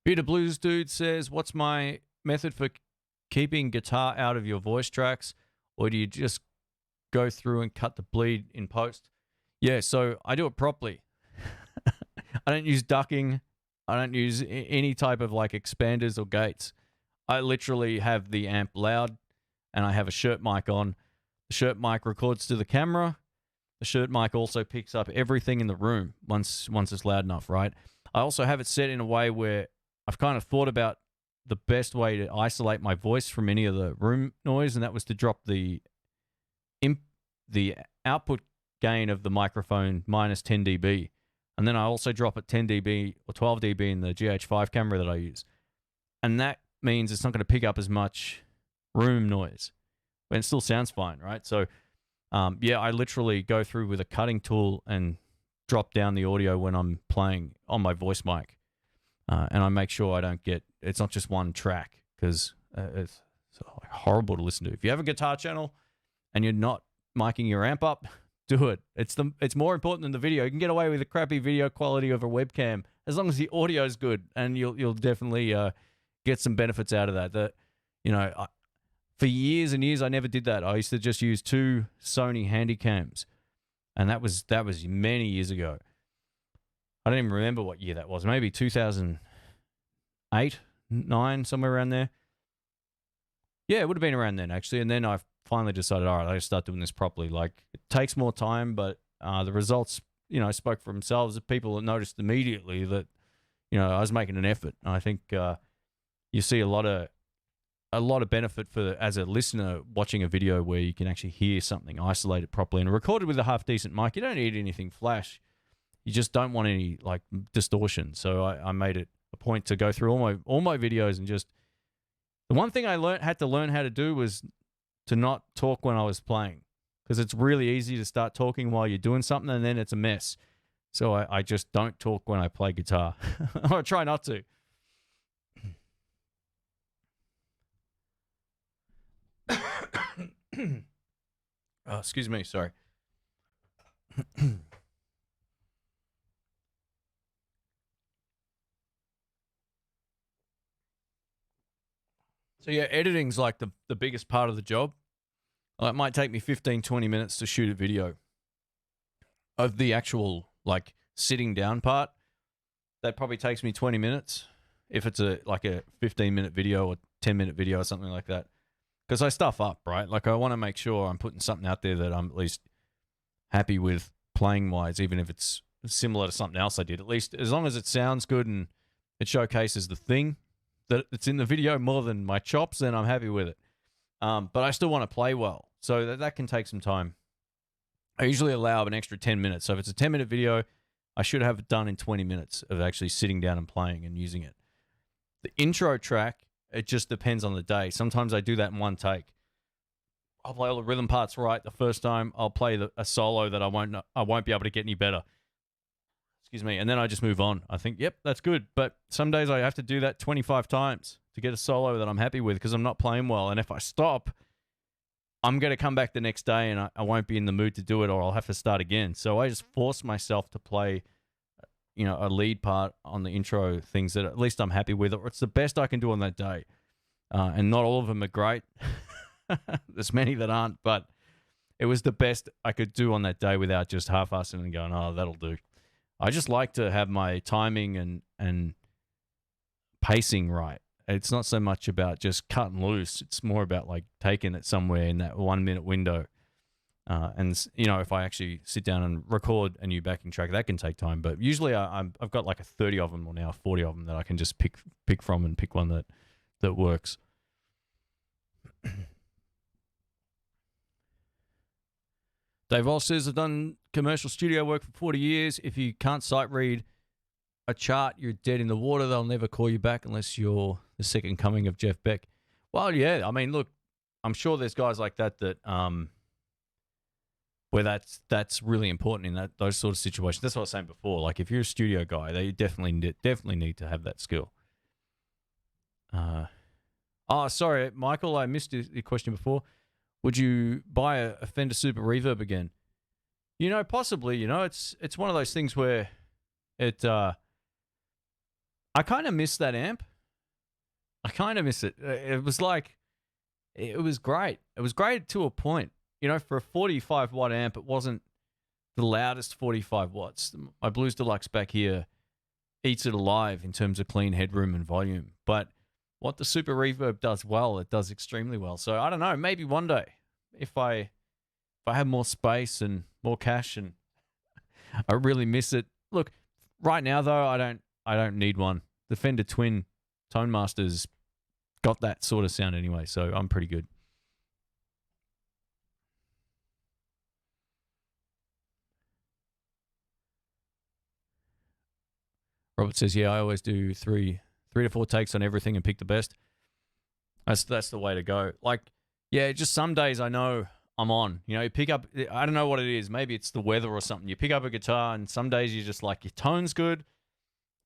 Peter Blues Dude says, what's my method for keeping guitar out of your voice tracks? Or do you just go through and cut the bleed in post? Yeah, so I do it properly. I don't use ducking. I don't use any type of like expanders or gates. I literally have the amp loud and I have a shirt mic on. The shirt mic records to the camera. The shirt mic also picks up everything in the room once it's loud enough, right? I also have it set in a way where I've kind of thought about the best way to isolate my voice from any of the room noise, and that was to drop the output gain of the microphone minus 10 dB. And then I also drop it 10 dB or 12 dB in the GH5 camera that I use. And that means it's not going to pick up as much room noise, when it still sounds fine, right? So, yeah, I literally go through with a cutting tool and drop down the audio when I'm playing on my voice mic, and I make sure I don't get, it's not just one track, because it's horrible to listen to. If you have a guitar channel and you're not micing your amp up, do it. It's more important than the video. You can get away with the crappy video quality of a webcam as long as the audio is good, and you'll definitely get some benefits out of that. For years and years, I never did that. I used to just use 2 Sony Handycams, and that was many years ago. I don't even remember what year that was. Maybe 2008, 9, somewhere around there. Yeah, it would have been around then, actually. And then I finally decided, all right, I got to start doing this properly. Like, it takes more time, but the results, spoke for themselves. People noticed immediately that, I was making an effort. And I think you see a lot of benefit as a listener watching a video where you can actually hear something, isolate it properly, and record it with a half decent mic. You don't need anything flash. You just don't want any like distortion. So I made it a point to go through all my videos, and just the one thing I had to learn how to do was to not talk when I was playing, because it's really easy to start talking while you're doing something, and then it's a mess. So I just don't talk when I play guitar. I try not to. Oh, excuse me, sorry. So yeah, editing's like the biggest part of the job. It might take me 15, 20 minutes to shoot a video of the actual like sitting down part. That probably takes me 20 minutes if it's a 15-minute video or 10-minute video or something like that. Because I stuff up, right? Like, I want to make sure I'm putting something out there that I'm at least happy with playing wise, even if it's similar to something else I did. At least as long as it sounds good and it showcases the thing that it's in the video more than my chops, then I'm happy with it. But I still want to play well, so that can take some time. I usually allow an extra 10 minutes. So if it's a 10-minute video, I should have it done in 20 minutes of actually sitting down and playing and using it. The intro track, it just depends on the day. Sometimes I do that in one take. I'll play all the rhythm parts right the first time. I'll play a solo that I won't be able to get any better. Excuse me. And then I just move on. I think, yep, that's good. But some days I have to do that 25 times to get a solo that I'm happy with, because I'm not playing well. And if I stop, I'm going to come back the next day and I won't be in the mood to do it, or I'll have to start again. So I just force myself to play, a lead part on the intro, things that at least I'm happy with, or it's the best I can do on that day. And not all of them are great. There's many that aren't, but it was the best I could do on that day without just half-assing and going, oh, that'll do. I just like to have my timing and pacing right. It's not so much about just cutting loose. It's more about like taking it somewhere in that 1 minute window. And if I actually sit down and record a new backing track, that can take time. But usually I've got like 30 of them, or now 40 of them, that I can just pick from and pick one that works. Dave Ross says, I've done commercial studio work for 40 years. If you can't sight read a chart, you're dead in the water. They'll never call you back unless you're the second coming of Jeff Beck. Well, yeah, I mean, look, I'm sure there's guys like that where that's really important in those sort of situations. That's what I was saying before. Like, if you're a studio guy, they definitely need to have that skill. Sorry, Michael, I missed your question before. Would you buy a Fender Super Reverb again? Possibly. It's one of those things where I kind of miss that amp. I kind of miss it. It was great. It was great to a point. For a 45 watt amp, it wasn't the loudest 45 watts. My Blues Deluxe back here eats it alive in terms of clean headroom and volume. But what the Super Reverb does well, it does extremely well. So I don't know, maybe one day if I have more space and more cash and I really miss it. Look, right now though, I don't need one. The Fender Twin Tone Master's got that sort of sound anyway, so I'm pretty good. Robert says, yeah, I always do three to four takes on everything and pick the best. That's the way to go. Like, yeah, just some days I know I'm on. You know, you pick up, I don't know what it is. Maybe it's the weather or something. You pick up a guitar, and some days you just like your tone's good.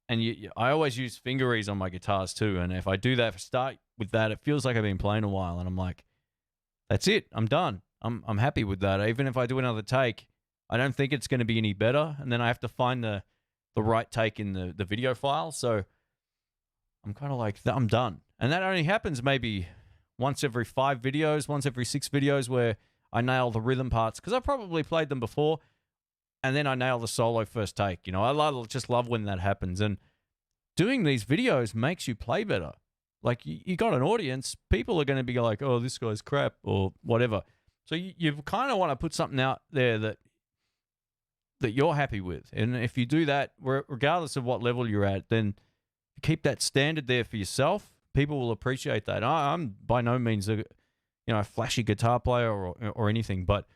And I always use fingeries on my guitars too. And if I do that, start with that, it feels like I've been playing a while. And I'm like, that's it. I'm done. I'm happy with that. Even if I do another take, I don't think it's going to be any better. And then I have to find the right take in the video file. So I'm kind of like, I'm done. And that only happens maybe once every 5 videos, once every 6 videos where I nail the rhythm parts, because I probably played them before, and then I nail the solo first take. You know, just love when that happens. And doing these videos makes you play better. Like, you got an audience, people are going to be like, oh, this guy's crap or whatever. So you kind of want to put something out there that you're happy with. And if you do that, regardless of what level you're at, then keep that standard there for yourself. People will appreciate that. I'm by no means a flashy guitar player or anything, but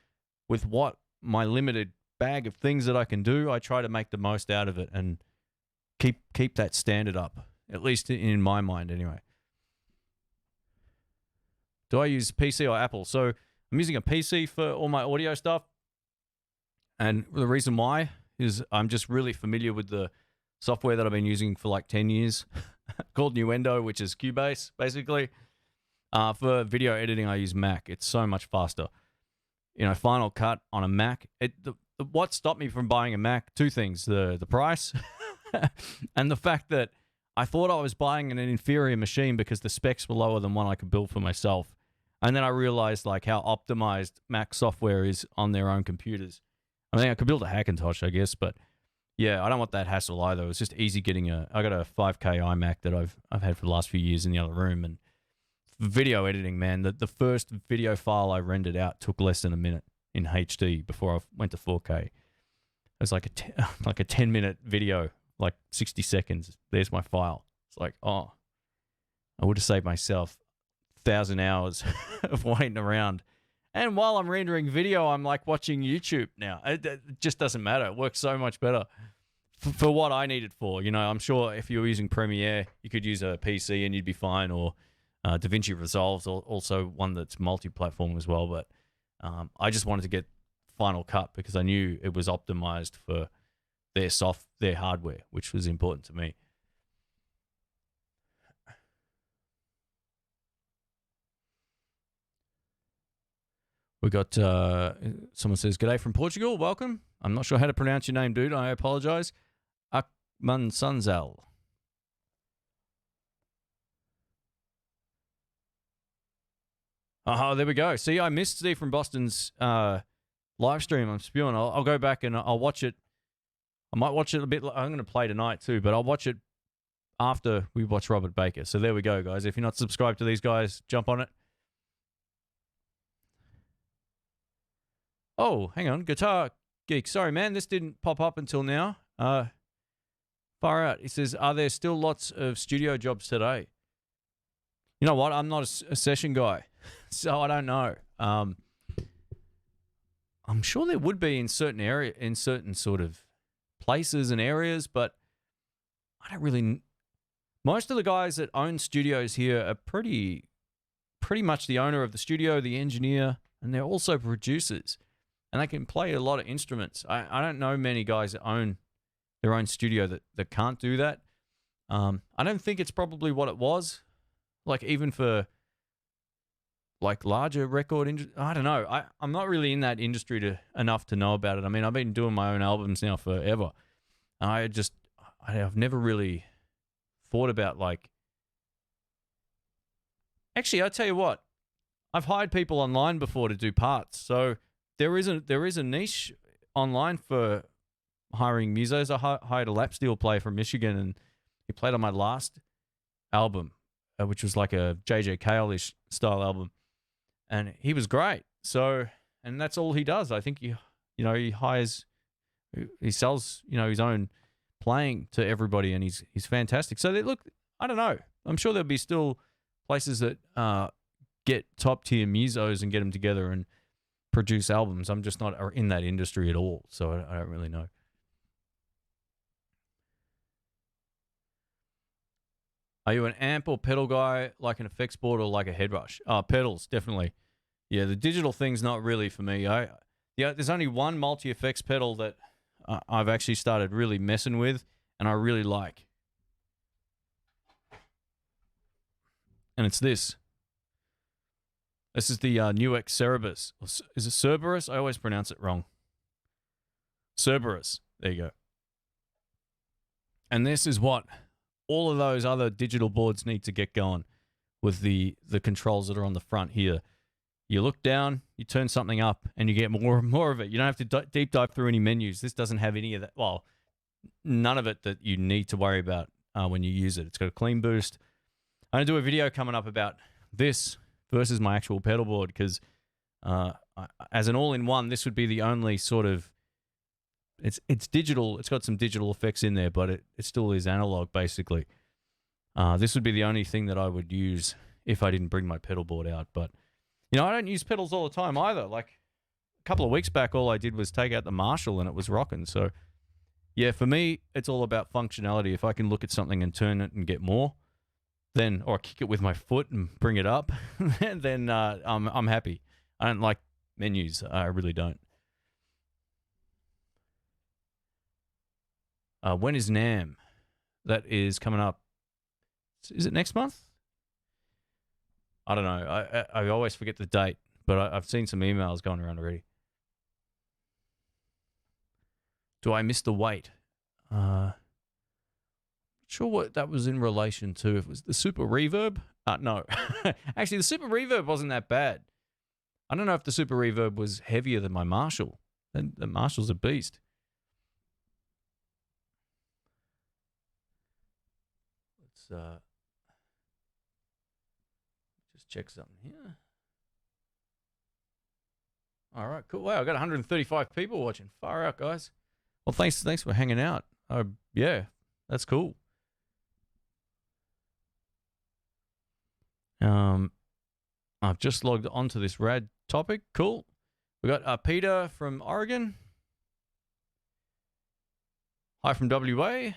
with what my limited bag of things that I can do, I try to make the most out of it and keep that standard up, at least in my mind anyway. Do I use PC or Apple? So I'm using a PC for all my audio stuff, and the reason why is I'm just really familiar with the software that I've been using for like 10 years called Nuendo, which is Cubase, basically. For video editing, I use Mac. It's so much faster. You know, Final Cut on a Mac. What stopped me from buying a Mac? 2 things. The price and the fact that I thought I was buying an inferior machine because the specs were lower than one I could build for myself. And then I realized like how optimized Mac software is on their own computers. I mean, I could build a Hackintosh, I guess, but yeah, I don't want that hassle either. It's just easy getting I got a 5K iMac that I've had for the last few years in the other room. And video editing, man, the first video file I rendered out took less than a minute in HD before I went to 4K. It was like a 10-minute video, like 60 seconds. There's my file. It's like, oh, I would have saved myself 1,000 hours of waiting around. And while I'm rendering video, I'm like watching YouTube now. It just doesn't matter. It works so much better for what I need it for. You know, I'm sure if you were using Premiere, you could use a PC and you'd be fine, or DaVinci Resolve's also one that's multi-platform as well. But I just wanted to get Final Cut because I knew it was optimized for their hardware, which was important to me. We got, someone says, "G'day from Portugal, welcome." I'm not sure how to pronounce your name, dude. I apologize. Akman Sanzal. Oh, there we go. See, I missed Steve from Boston's live stream. I'm spewing. I'll go back and I'll watch it. I might watch it a bit. I'm going to play tonight too, but I'll watch it after we watch Robert Baker. So there we go, guys. If you're not subscribed to these guys, jump on it. Oh, hang on. Guitar Geek. Sorry, man. This didn't pop up until now. Far out. He says, are there still lots of studio jobs today? You know what? I'm not a session guy, so I don't know. I'm sure there would be in certain sort of places and areas, but I don't really. Most of the guys that own studios here are pretty much the owner of the studio, the engineer, and they're also producers. And they can play a lot of instruments. I don't know many guys that own their own studio that can't do that. I don't think it's probably what it was. Like, even for like larger record I don't know. I'm not really in that industry enough to know about it. I mean, I've been doing my own albums now forever. I've never really thought about like. Actually, I tell you what, I've hired people online before to do parts. So there is a niche online for hiring musos. I hired a lap steel player from Michigan, and he played on my last album, which was like a J.J. Cale-ish style album, and he was great. So, and that's all he does. I think he sells his own playing to everybody, and he's fantastic. So look, I don't know. I'm sure there'll be still places that get top tier musos and get them together and produce albums. I'm just not in that industry at all, so I don't really know. Are you an amp or pedal guy, like an effects board or like a head rush? Pedals, definitely. Yeah, the digital thing's not really for me. There's only one multi-effects pedal that I've actually started really messing with, and I really like. And it's this. This is the Newek Cerebus. Is it Cerberus? I always pronounce it wrong. Cerberus. There you go. And this is what all of those other digital boards need to get going with the controls that are on the front here. You look down, you turn something up, and you get more and more of it. You don't have to deep dive through any menus. This doesn't have any of that. Well, none of it that you need to worry about when you use it. It's got a clean boost. I'm going to do a video coming up about this versus my actual pedal board because as an all-in-one, this would be the only sort of... It's digital. It's got some digital effects in there, but it still is analog, basically. This would be the only thing that I would use if I didn't bring my pedal board out. But, you know, I don't use pedals all the time either. Like, a couple of weeks back, all I did was take out the Marshall and it was rocking. So, yeah, for me, it's all about functionality. If I can look at something and turn it and get more, then, or kick it with my foot and bring it up, then I'm happy. I don't like menus. I really don't. When is NAMM? That is coming up. Is it next month? I don't know. I always forget the date, but I've seen some emails going around already. Do I miss the wait? Not sure what that was in relation to. If it was the Super Reverb? No. Actually, the Super Reverb wasn't that bad. I don't know if the Super Reverb was heavier than my Marshall. The Marshall's a beast. Just check something here. All right, cool. Wow, I got 135 people watching. Far out, guys. Well, thanks for hanging out. Yeah, that's cool. I've just logged onto this rad topic. Cool. We got Peter from Oregon. Hi from WA.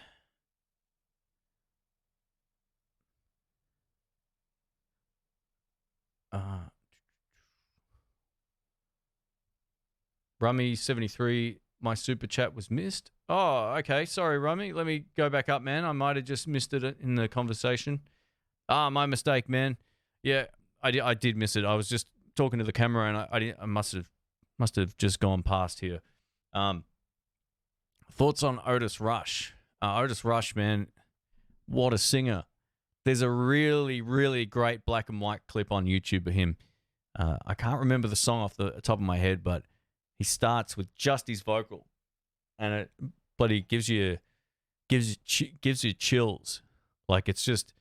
Rummy73, my super chat was missed. Oh, okay. Sorry, Rummy. Let me go back up, man. I might have just missed it in the conversation. My mistake, man. Yeah, I did miss it. I was just talking to the camera, and I must have just gone past here. Thoughts on Otis Rush? Otis Rush, man, what a singer. There's a really, really great black and white clip on YouTube of him. I can't remember the song off the top of my head, but he starts with just his vocal, and he gives you chills. Like, it's just,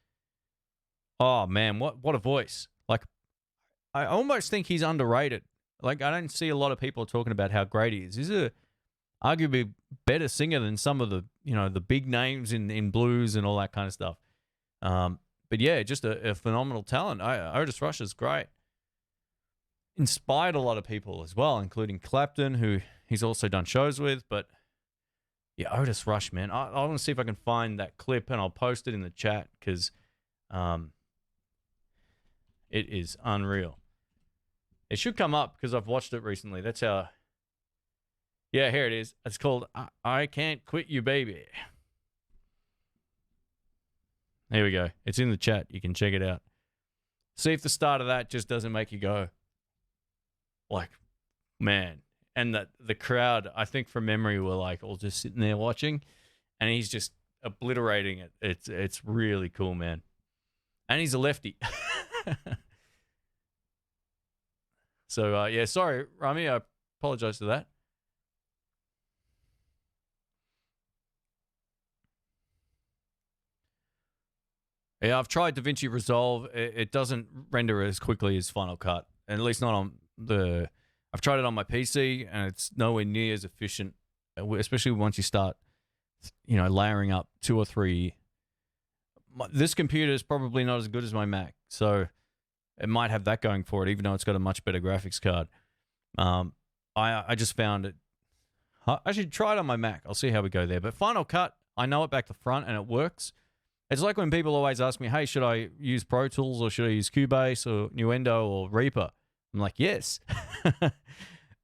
oh man, what a voice! Like, I almost think he's underrated. Like, I don't see a lot of people talking about how great he is. He's a arguably better singer than some of the the big names in blues and all that kind of stuff. But yeah, just a phenomenal talent. Otis Rush is great. Inspired a lot of people as well, including Clapton, who he's also done shows with. But yeah, Otis Rush, man. I want to see if I can find that clip and I'll post it in the chat because it is unreal. It should come up because I've watched it recently. That's how. Yeah, here it is. It's called I Can't Quit You, Baby. There we go. It's in the chat. You can check it out. See if the start of that just doesn't make you go, like, man. And the crowd, I think from memory, were like all just sitting there watching, and he's just obliterating it. It's really cool, man. And he's a lefty. So, yeah, sorry, Rami. I apologize for that. Yeah, I've tried DaVinci Resolve. It doesn't render as quickly as Final Cut, and at least not on the... I've tried it on my PC, and it's nowhere near as efficient, especially once you start, layering up 2 or 3. This computer is probably not as good as my Mac, so it might have that going for it, even though it's got a much better graphics card. I just found it... I should try it on my Mac. I'll see how we go there. But Final Cut, I know it back to front, and it works. It's like when people always ask me, hey, should I use Pro Tools or should I use Cubase or Nuendo or Reaper? I'm like, yes.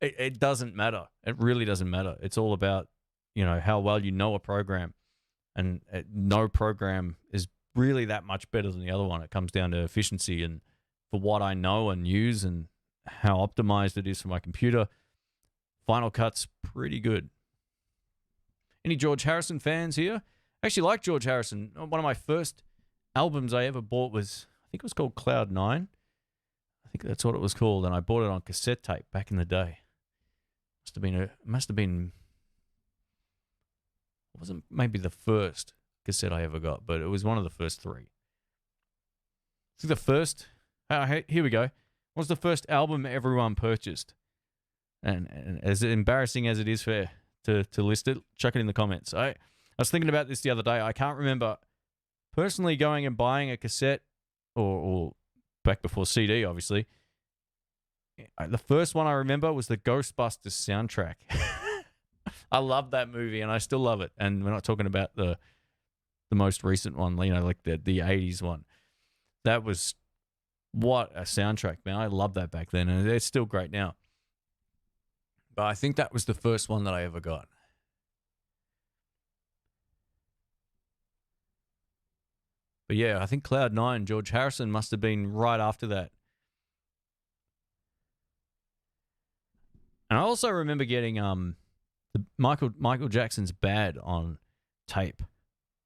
It doesn't matter. It really doesn't matter. It's all about, how well you know a program. And no program is really that much better than the other one. It comes down to efficiency, and for what I know and use and how optimized it is for my computer, Final Cut's pretty good. Any George Harrison fans here? I actually like George Harrison. One of my first albums I ever bought was, I think it was called Cloud 9. I think that's what it was called, and I bought it on cassette tape back in the day. It wasn't maybe the first cassette I ever got, but it was one of the first three. I think the first, here we go. What was the first album everyone purchased? And as embarrassing as it is to list it, chuck it in the comments. I was thinking about this the other day. I can't remember personally going and buying a cassette or back before CD, obviously. The first one I remember was the Ghostbusters soundtrack. I love that movie, and I still love it. And we're not talking about the most recent one, like the 80s one. That was, what a soundtrack, man. I loved that back then, and it's still great now. But I think that was the first one that I ever got. But yeah, I think Cloud 9, George Harrison must have been right after that. And I also remember getting the Michael Jackson's Bad on tape.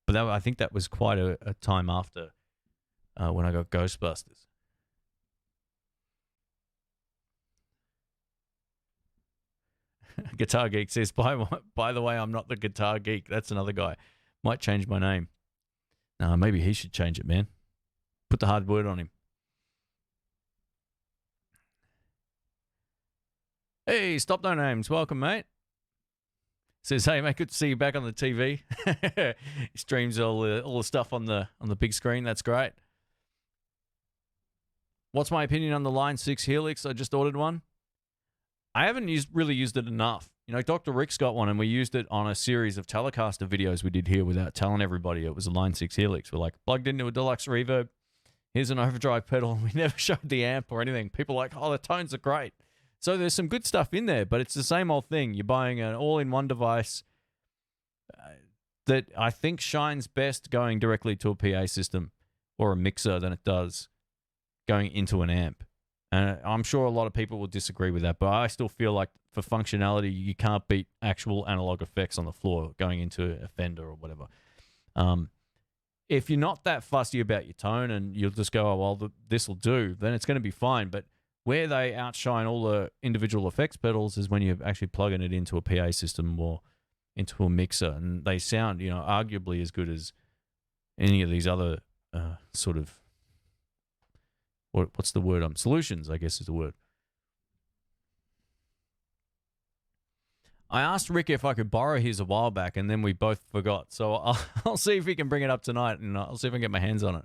But I think that was quite a time after when I got Ghostbusters. Guitar Geek says, by the way, I'm not the Guitar Geek. That's another guy. Might change my name. Maybe he should change it, man. Put the hard word on him. Hey, Stop No Names. Welcome, mate. Says, hey, mate, good to see you back on the TV. He streams all the stuff on the big screen. That's great. What's my opinion on the Line 6 Helix? I just ordered one. I haven't really used it enough. Dr. Rick's got one, and we used it on a series of Telecaster videos we did here without telling everybody it was a Line 6 Helix. We're like, plugged into a deluxe reverb. Here's an overdrive pedal. We never showed the amp or anything. People are like, oh, the tones are great. So there's some good stuff in there, but it's the same old thing. You're buying an all-in-one device that I think shines best going directly to a PA system or a mixer than it does going into an amp. And I'm sure a lot of people will disagree with that, but I still feel like for functionality, you can't beat actual analog effects on the floor going into a Fender or whatever. If you're not that fussy about your tone and you'll just go, oh, well, this will do, then it's going to be fine. But where they outshine all the individual effects pedals is when you're actually plugging it into a PA system or into a mixer, and they sound, arguably as good as any of these other sort of, what's the word? Solutions, I guess is the word. I asked Rick if I could borrow his a while back, and then we both forgot. So I'll see if he can bring it up tonight, and I'll see if I can get my hands on it.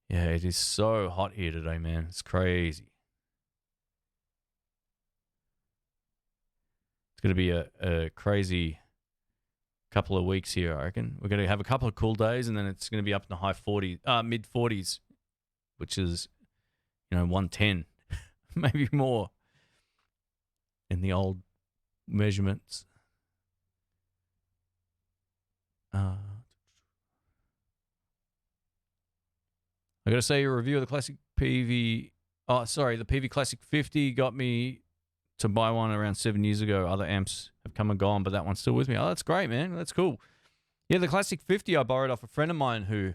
Yeah, it is so hot here today, man. It's crazy. It's going to be a crazy couple of weeks here, I reckon. We're going to have a couple of cool days, and then it's going to be up in the high 40s, mid 40s, which is, 110, maybe more in the old measurements. I got to say, your review of the Classic PV... the PV Classic 50 got me to buy one around 7 years ago. Other amps have come and gone, but that one's still with me. Oh, that's great, man. That's cool. Yeah, the Classic 50 I borrowed off a friend of mine who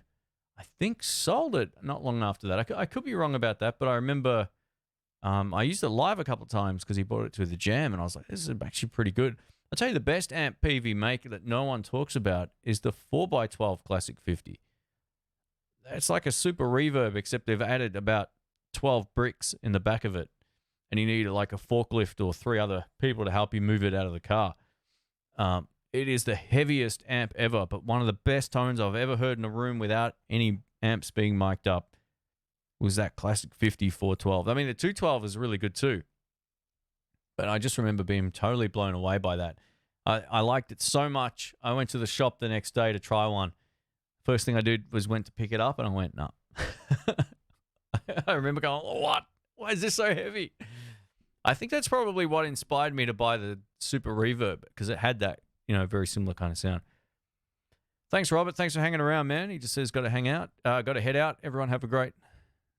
I think sold it not long after that. I could be wrong about that, but I remember I used it live a couple of times because he brought it to the jam, and I was like, this is actually pretty good. I'll tell you, the best amp PV maker that no one talks about is the 4x12 Classic 50. It's like a super reverb, except they've added about 12 bricks in the back of it, and you need like a forklift or 3 other people to help you move it out of the car. It is the heaviest amp ever, but one of the best tones I've ever heard in a room without any amps being mic'd up. was that classic 50 412. I mean, the 212 is really good too. But I just remember being totally blown away by that. I liked it so much. I went to the shop the next day to try one. First thing I did was went to pick it up, and I went, no. I remember going, what? Why is this so heavy? I think that's probably what inspired me to buy the Super Reverb, because it had that, very similar kind of sound. Thanks, Robert. Thanks for hanging around, man. He just says, got to hang out. Got to head out. Everyone have a great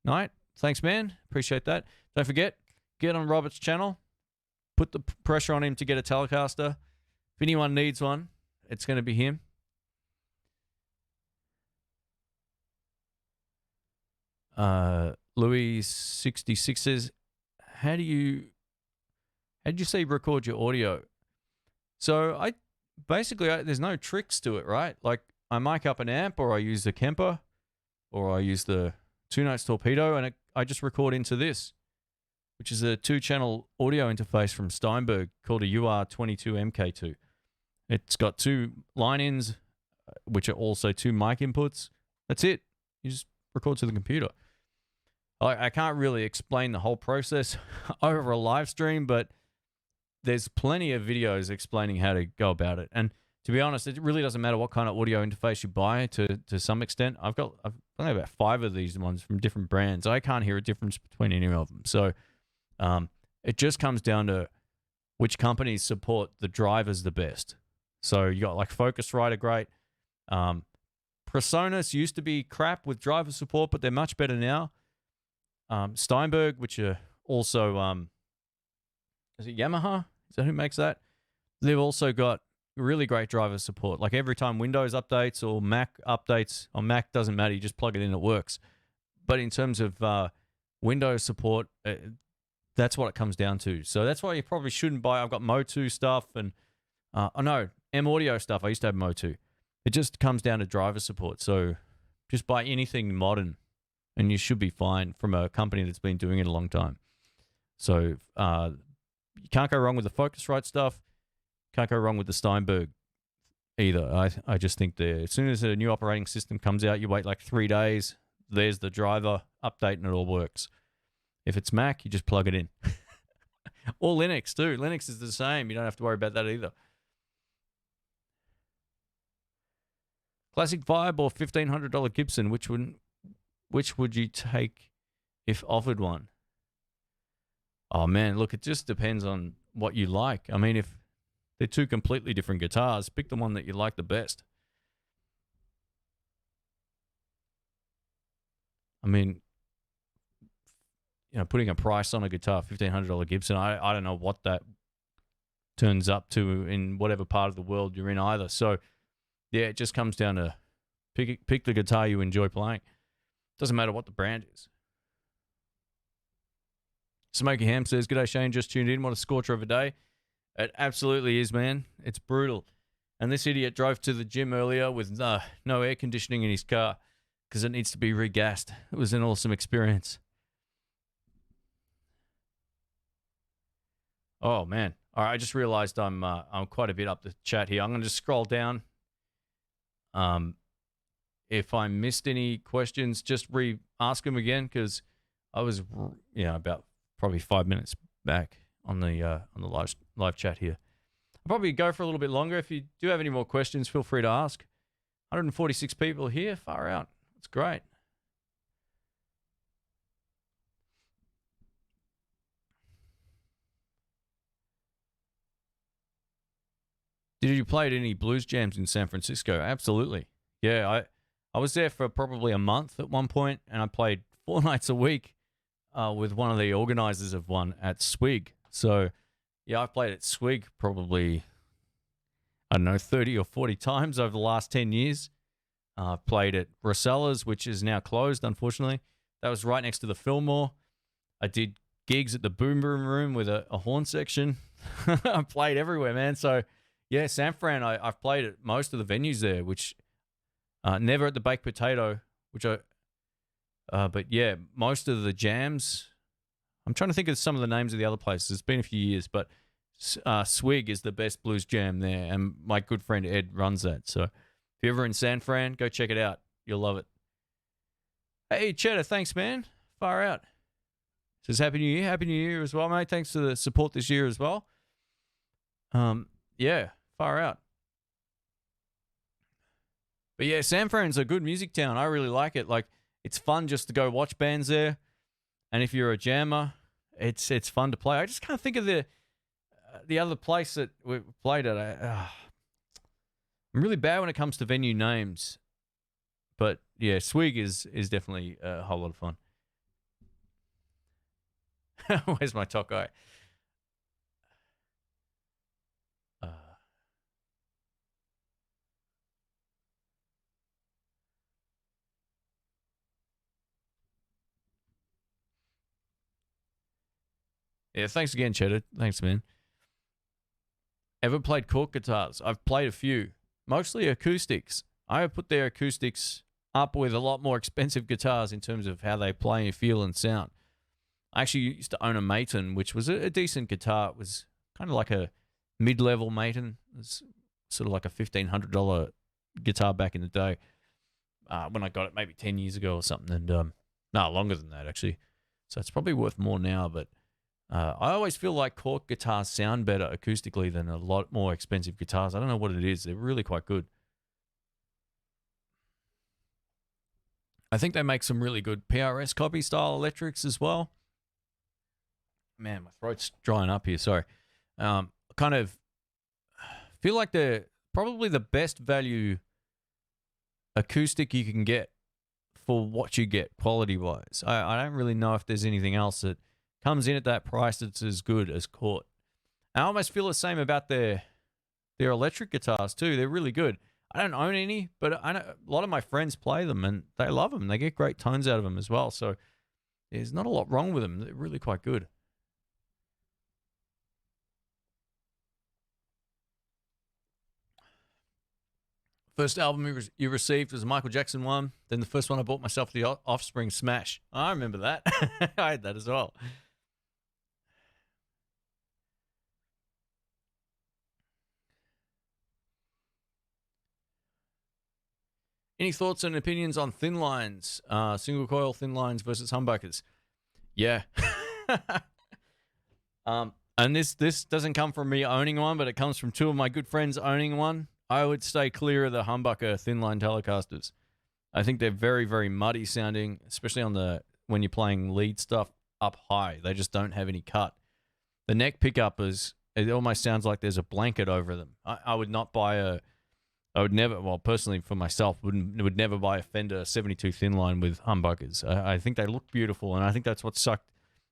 night. Thanks, man. Appreciate that. Don't forget, get on Robert's channel. Put the pressure on him to get a Telecaster. If anyone needs one, it's going to be him. Louis66 says, how did you say record your audio? So there's no tricks to it, right? Like I mic up an amp, or I use the Kemper, or I use the 2-notes torpedo, and I just record into this, which is a 2-channel audio interface from Steinberg called a UR22MK2. It's got 2 line-ins, which are also 2 mic inputs. That's it. You just record to the computer. I can't really explain the whole process over a live stream, but there's plenty of videos explaining how to go about it. And to be honest, it really doesn't matter what kind of audio interface you buy to some extent. I've only about 5 of these ones from different brands. I can't hear a difference between any of them. So it just comes down to which companies support the drivers the best. So you got like Focusrite are great. Presonus used to be crap with driver support, but they're much better now. Steinberg, which are also, is it Yamaha? Is that who makes that? They've also got really great driver support. Like every time Windows updates or Mac updates, on Mac doesn't matter, you just plug it in, it works. But in terms of Windows support, that's what it comes down to. So that's why you probably shouldn't buy. I've got Mo2 stuff and, M Audio stuff. I used to have Mo2. It just comes down to driver support. So just buy anything modern and you should be fine from a company that's been doing it a long time. So you can't go wrong with the Focusrite stuff. Can't go wrong with the Steinberg either. I just think as soon as a new operating system comes out, you wait like 3 days, there's the driver update and it all works. If it's Mac, you just plug it in. Or Linux too. Linux is the same. You don't have to worry about that either. Classic Vibe or $1,500 Gibson, which would you take if offered one? Oh man, look, it just depends on what you like. I mean, if they're 2 completely different guitars, pick the one that you like the best. I mean, putting a price on a guitar, $1,500 Gibson, I don't know what that turns up to in whatever part of the world you're in either. So, yeah, it just comes down to pick the guitar you enjoy playing. Doesn't matter what the brand is. Smoky Ham says, "G'day Shane, just tuned in. What a scorcher of a day." It absolutely is, man. It's brutal. And this idiot drove to the gym earlier with no air conditioning in his car because it needs to be regassed. It was an awesome experience. Oh, man. All right, I just realized I'm quite a bit up the chat here. I'm going to just scroll down. If I missed any questions, just ask them again because I was, about probably 5 minutes back on the live chat here. I'll probably go for a little bit longer. If you do have any more questions, feel free to ask. 146 people here, far out. It's great. Did you play at any blues jams in San Francisco? Absolutely. Yeah, I was there for probably a month at one point, and I played 4 nights a week with one of the organizers of one at Swig. So, yeah, I've played at Swig probably, 30 or 40 times over the last 10 years. I've played at Rosella's, which is now closed, unfortunately. That was right next to the Fillmore. I did gigs at the Boom Boom Room with a horn section. I played everywhere, man. So, yeah, San Fran, I've played at most of the venues there, which never at the Baked Potato, but yeah, most of the jams. I'm trying to think of some of the names of the other places. It's been a few years, but Swig is the best blues jam there, and my good friend Ed runs that. So if you're ever in San Fran, go check it out. You'll love it. Hey, Cheddar, thanks, man. far out. Says Happy New Year. Happy New Year as well, mate. Thanks for the support this year as well. Yeah, far out. But yeah, San Fran's a good music town. I really like it. Like, it's fun just to go watch bands there. And if you're a jammer, it's fun to play. I just can't think of the other place that we played at. I'm really bad when it comes to venue names. But yeah, Swig is definitely a whole lot of fun. Where's my top guy? Yeah, thanks again, Cheddar. Thanks, man. Ever played cork guitars? I've played a few, mostly acoustics. I have put their acoustics up with a lot more expensive guitars in terms of how they play and feel and sound. I actually used to own a Maton, which was a decent guitar. It was kind of like a mid-level Maton. It was sort of like a $1,500 guitar back in the day when I got it maybe 10 years ago or something. And no, longer than that, actually. So it's probably worth more now, but I always feel like cork guitars sound better acoustically than a lot more expensive guitars. I don't know what it is. They're really quite good. I think they make some really good PRS copy style electrics as well. Man, my throat's drying up here. Sorry. Kind of feel like they're probably the best value acoustic you can get for what you get quality-wise. I don't really know if there's anything else that comes in at that price that's as good as Cort. I almost feel the same about their electric guitars too. They're really good. I don't own any, but I know a lot of my friends play them and they love them. They get great tones out of them as well. So there's not a lot wrong with them. They're really quite good. First album you received was a Michael Jackson one. Then the first one I bought myself, the Offspring Smash. I remember that. I had that as well. Any thoughts and opinions on thin lines, single coil thin lines versus humbuckers? Yeah. And this doesn't come from me owning one, but it comes from two of my good friends owning one. I would stay clear of the humbucker thin line Telecasters. I think they're very, very muddy sounding, especially on when you're playing lead stuff up high. They just don't have any cut. The neck pickup it almost sounds like there's a blanket over them. I would not buy I would never, well, personally for myself, would never buy a Fender 72 thin line with humbuckers. I think they look beautiful, and I think that's what sucked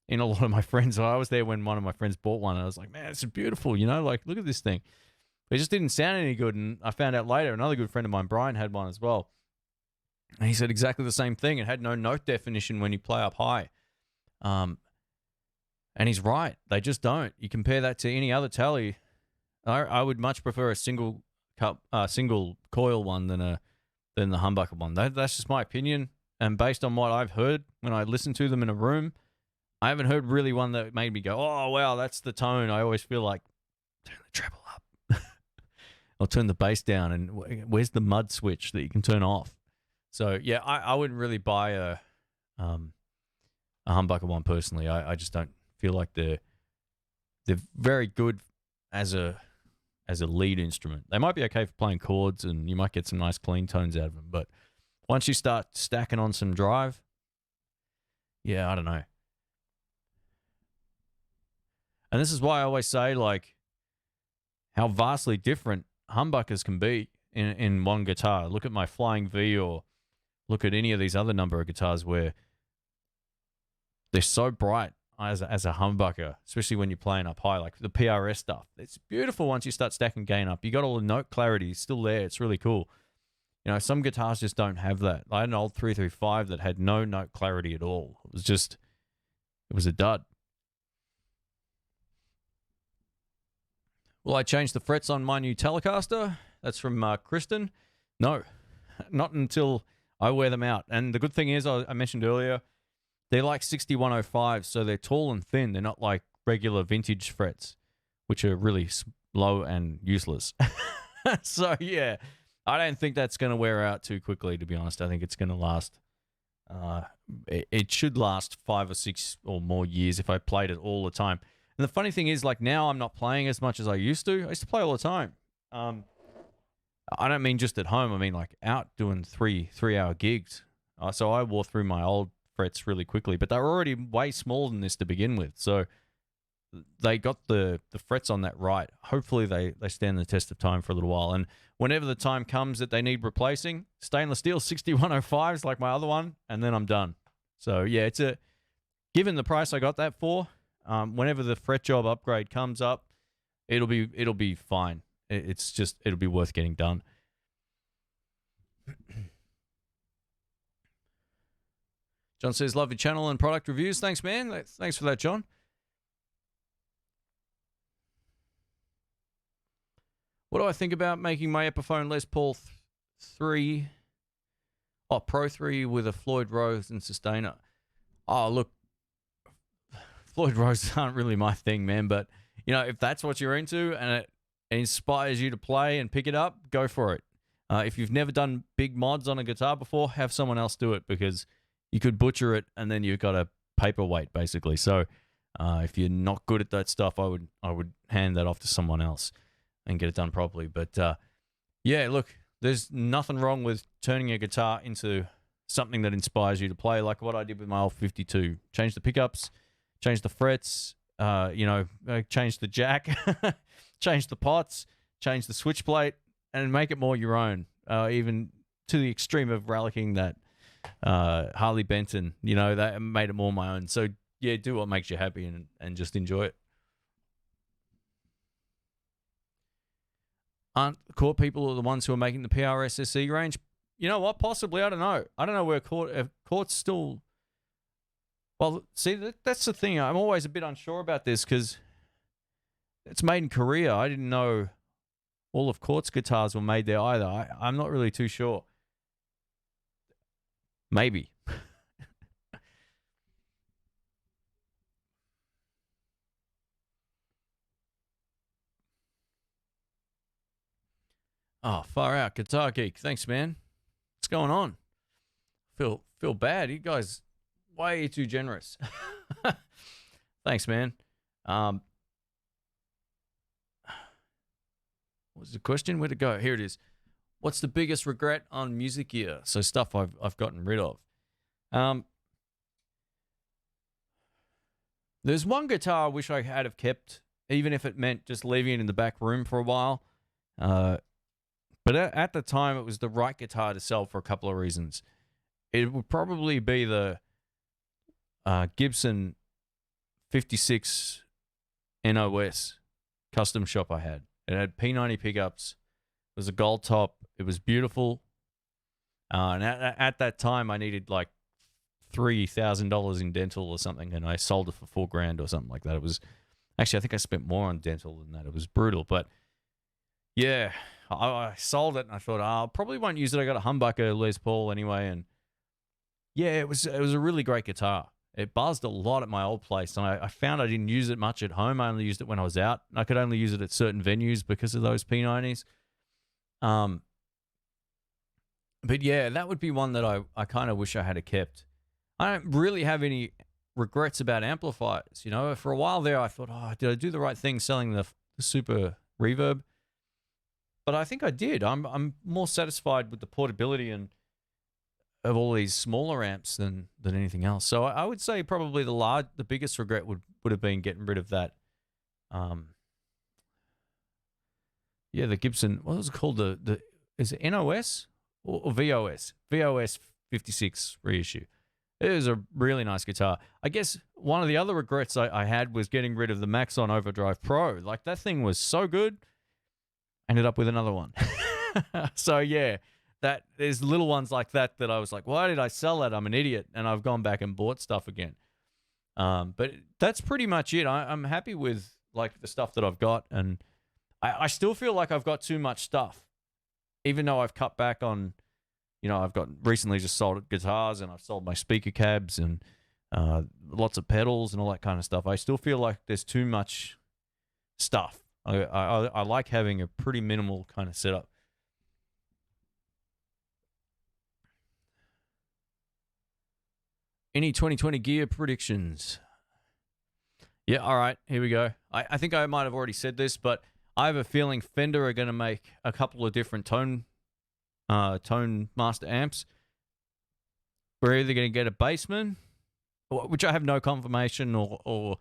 in a lot of my friends. I was there when one of my friends bought one, and I was like, man, it's beautiful, you know, like, look at this thing. It just didn't sound any good, and I found out later, another good friend of mine, Brian, had one as well. And he said exactly the same thing. It had no note definition when you play up high. And he's right. They just don't. You compare that to any other Tele, I would much prefer a single coil one than the humbucker one. That's just my opinion. And based on what I've heard when I listen to them in a room, I haven't heard really one that made me go, oh, wow, that's the tone. I always feel like, turn the treble up. Or turn the bass down. And where's the mud switch that you can turn off? So, yeah, I wouldn't really buy a humbucker one personally. I just don't feel like they're very good as a lead instrument. They might be okay for playing chords, and you might get some nice clean tones out of them. But once you start stacking on some drive, yeah, I don't know. And this is why I always say, like, how vastly different humbuckers can be in one guitar. Look at my Flying V, or look at any of these other number of guitars where they're so bright as a humbucker, especially when you're playing up high, like the PRS stuff. It's beautiful once you start stacking gain up. You got all the note clarity still there. It's really cool. You know, some guitars just don't have that. I had an old 335 that had no note clarity at all. It was a dud. Will I change the frets on my new Telecaster? That's from Kristen. No, not until I wear them out. And the good thing is, I mentioned earlier, they're like 6105, so they're tall and thin. They're not like regular vintage frets, which are really slow and useless. So, yeah, I don't think that's going to wear out too quickly, to be honest. I think it's going to last it should last 5 or 6 or more years if I played it all the time. And the funny thing is, like, now I'm not playing as much as I used to. I used to play all the time. I don't mean just at home. I mean, like, out doing 3-hour gigs. So I wore through my old frets really quickly, but they were already way smaller than this to begin with. So they got the frets on that right. Hopefully they stand the test of time for a little while. And whenever the time comes that they need replacing, stainless steel 6105s like my other one, and then I'm done. So yeah, given the price I got that for, whenever the fret job upgrade comes up, it'll be fine. It'll be worth getting done. John says, love your channel and product reviews. Thanks, man. Thanks for that, John. What do I think about making my Epiphone Les Paul 3, Pro 3 with a Floyd Rose and sustainer? Oh, look, Floyd Roses aren't really my thing, man. But, if that's what you're into and it inspires you to play and pick it up, go for it. If you've never done big mods on a guitar before, have someone else do it, because you could butcher it and then you've got a paperweight, basically. So if you're not good at that stuff, I would hand that off to someone else and get it done properly. But yeah, look, there's nothing wrong with turning a guitar into something that inspires you to play, like what I did with my old 52. Change the pickups, change the frets, change the jack, change the pots, change the switch plate, and make it more your own, even to the extreme of reliking that Harley Benton, that made it more my own. So yeah, do what makes you happy and just enjoy it. Aren't Court people the ones who are making the PRS SE range? You know what? Possibly. I don't know. I don't know where Court's still. Well, see, that's the thing. I'm always a bit unsure about this because it's made in Korea. I didn't know all of Court's guitars were made there either. I'm not really too sure. Maybe. Oh, far out. Guitar Geek. Thanks, man. What's going on? Feel bad. You guys way too generous. Thanks, man. What was the question? Where'd it go? Here it is. What's the biggest regret on music gear? So stuff I've gotten rid of. There's one guitar I wish I had have kept, even if it meant just leaving it in the back room for a while. But at the time, it was the right guitar to sell for a couple of reasons. It would probably be the Gibson 56 NOS custom shop I had. It had P90 pickups. It was a gold top. It was beautiful. And at that time, I needed like $3,000 in dental or something, and I sold it for $4,000 or something like that. It was actually, I think I spent more on dental than that. It was brutal, but yeah, I sold it and I thought, I probably won't use it. I got a humbucker Les Paul anyway, and yeah, it was a really great guitar. It buzzed a lot at my old place, and I found I didn't use it much at home. I only used it when I was out. I could only use it at certain venues because of those P90s. But yeah, that would be one that I kind of wish I had kept. I don't really have any regrets about amplifiers. For a while there, I thought, did I do the right thing selling the Super Reverb? But I think I did. I'm more satisfied with the portability and of all these smaller amps than anything else. So I would say probably the biggest regret would have been getting rid of that. Yeah, the Gibson. What was it called? Is it NOS or VOS? VOS 56 reissue. It was a really nice guitar. I guess one of the other regrets I had was getting rid of the Maxon Overdrive Pro. Like, that thing was so good. Ended up with another one. So yeah, there's little ones like that I was like, why did I sell that? I'm an idiot. And I've gone back and bought stuff again. But that's pretty much it. I'm happy with like the stuff that I've got, and I still feel like I've got too much stuff, even though I've cut back on. I've got recently just sold guitars, and I've sold my speaker cabs and lots of pedals and all that kind of stuff. I still feel like there's too much stuff. I like having a pretty minimal kind of setup. Any 2020 gear predictions? Yeah, all right, here we go. I think I might have already said this, but I have a feeling Fender are going to make a couple of different tone master amps. We're either going to get a Bassman, which I have no confirmation or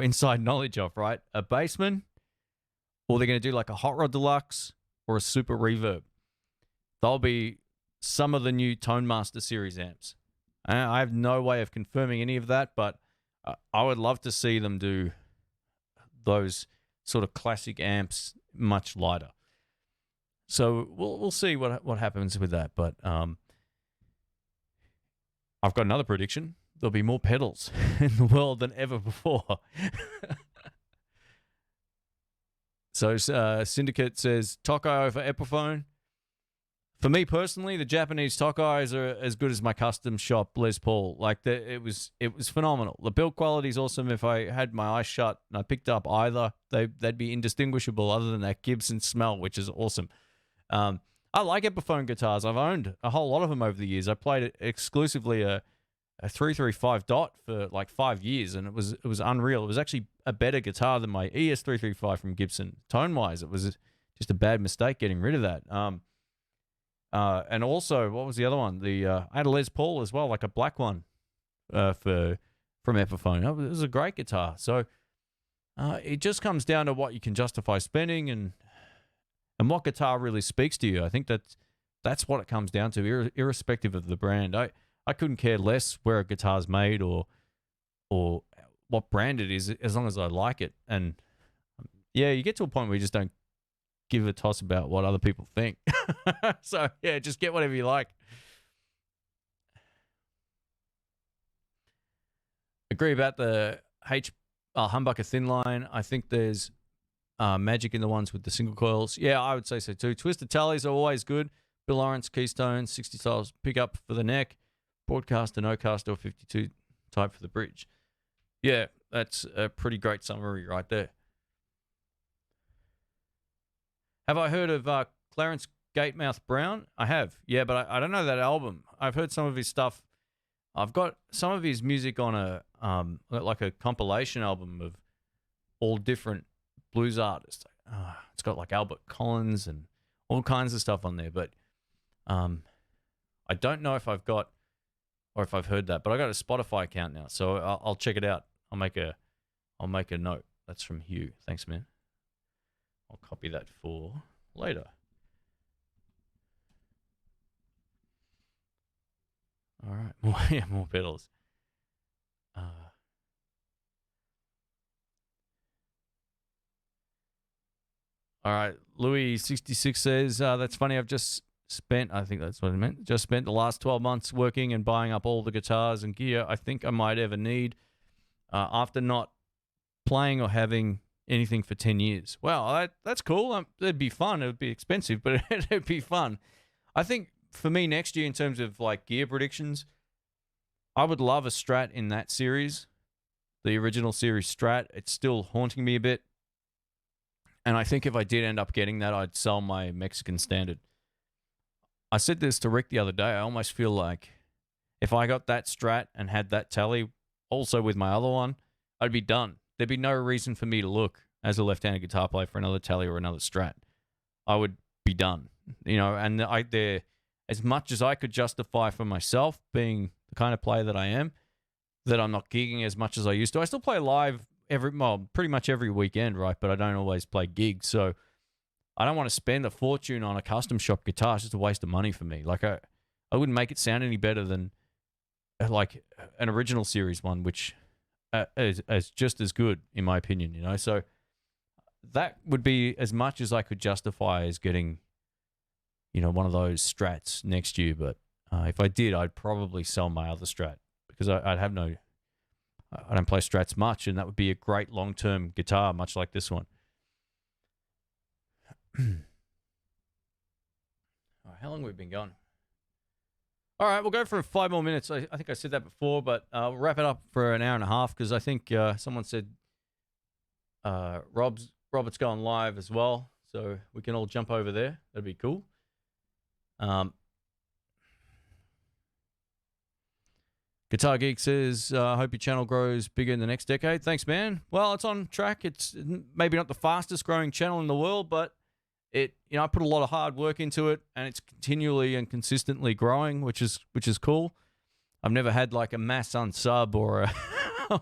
inside knowledge of, right? A Bassman, or they're going to do like a Hot Rod Deluxe or a Super Reverb. They'll be some of the new Tone Master series amps. I have no way of confirming any of that, but I would love to see them do those sort of classic amps much lighter. So we'll see what happens with that. But I've got another prediction. There'll be more pedals in the world than ever before. So Syndicate says Tokai over Epiphone. For me personally, the Japanese Tokais are as good as my custom shop Les Paul. Like it was phenomenal. The build quality is awesome. If I had my eyes shut and I picked up either, they'd be indistinguishable. Other than that Gibson smell, which is awesome. I like Epiphone guitars. I've owned a whole lot of them over the years. I played exclusively a 335 dot for like 5 years, and it was unreal. It was actually a better guitar than my ES335 from Gibson. Tone wise, it was just a bad mistake getting rid of that. And also, what was the other one? I had a Les Paul as well, like a black one, from Epiphone. It was a great guitar. So it just comes down to what you can justify spending and what guitar really speaks to you. I think that's what it comes down to, irrespective of the brand. I couldn't care less where a guitar's made or what brand it is, as long as I like it. And yeah, you get to a point where you just don't give a toss about what other people think. So yeah, just get whatever you like. Agree about the humbucker thin line. I think there's magic in the ones with the single coils. Yeah, I would say so too. Twisted tallies are always good. Bill Lawrence, Keystone, 60 styles pickup for the neck. Broadcaster, no-caster, 52 type for the bridge. Yeah, that's a pretty great summary right there. Have I heard of Clarence Gatemouth Brown? I have, yeah, but I don't know that album. I've heard some of his stuff. I've got some of his music on a like a compilation album of all different blues artists. It's got like Albert Collins and all kinds of stuff on there, but I don't know if I've got or if I've heard that. But I got a Spotify account now, so I'll check it out. I'll make a note. That's from Hugh. Thanks, man. I'll copy that for later. All right, more pedals. All right, Louis66 says, that's funny, I've just spent, I think that's what it meant, just spent the last 12 months working and buying up all the guitars and gear I think I might ever need after not playing or having anything for 10 years. Wow, that's cool. It'd be fun. It would be expensive, but it'd be fun. I think for me next year in terms of like gear predictions, I would love a Strat in that series, the original series Strat. It's still haunting me a bit. And I think if I did end up getting that, I'd sell my Mexican Standard. I said this to Rick the other day. I almost feel like if I got that Strat and had that tally also with my other one, I'd be done. There'd be no reason for me to look as a left-handed guitar player for another tally or another Strat. I would be done. You know, and as much as I could justify for myself being the kind of player that I am, that I'm not gigging as much as I used to. I still play live pretty much every weekend, right? But I don't always play gigs, so I don't want to spend a fortune on a custom shop guitar. It's just a waste of money for me. Like I wouldn't make it sound any better than like an original series one, which is just as good in my opinion. You know, so that would be as much as I could justify as getting, you know, one of those Strats next year. But if I did, I'd probably sell my other Strat because I don't play Strats much, and that would be a great long-term guitar, much like this one. All right, how long have we been going? All right, we'll go for 5 more minutes. I think I said that before, but we'll wrap it up for an hour and a half because I think someone said Robert's going live as well, so we can all jump over there. That'd be cool. Guitar Geek says, I hope your channel grows bigger in the next decade. Thanks, man. Well, it's on track. It's maybe not the fastest growing channel in the world, but I put a lot of hard work into it, and it's continually and consistently growing, which is cool. I've never had like a mass unsub or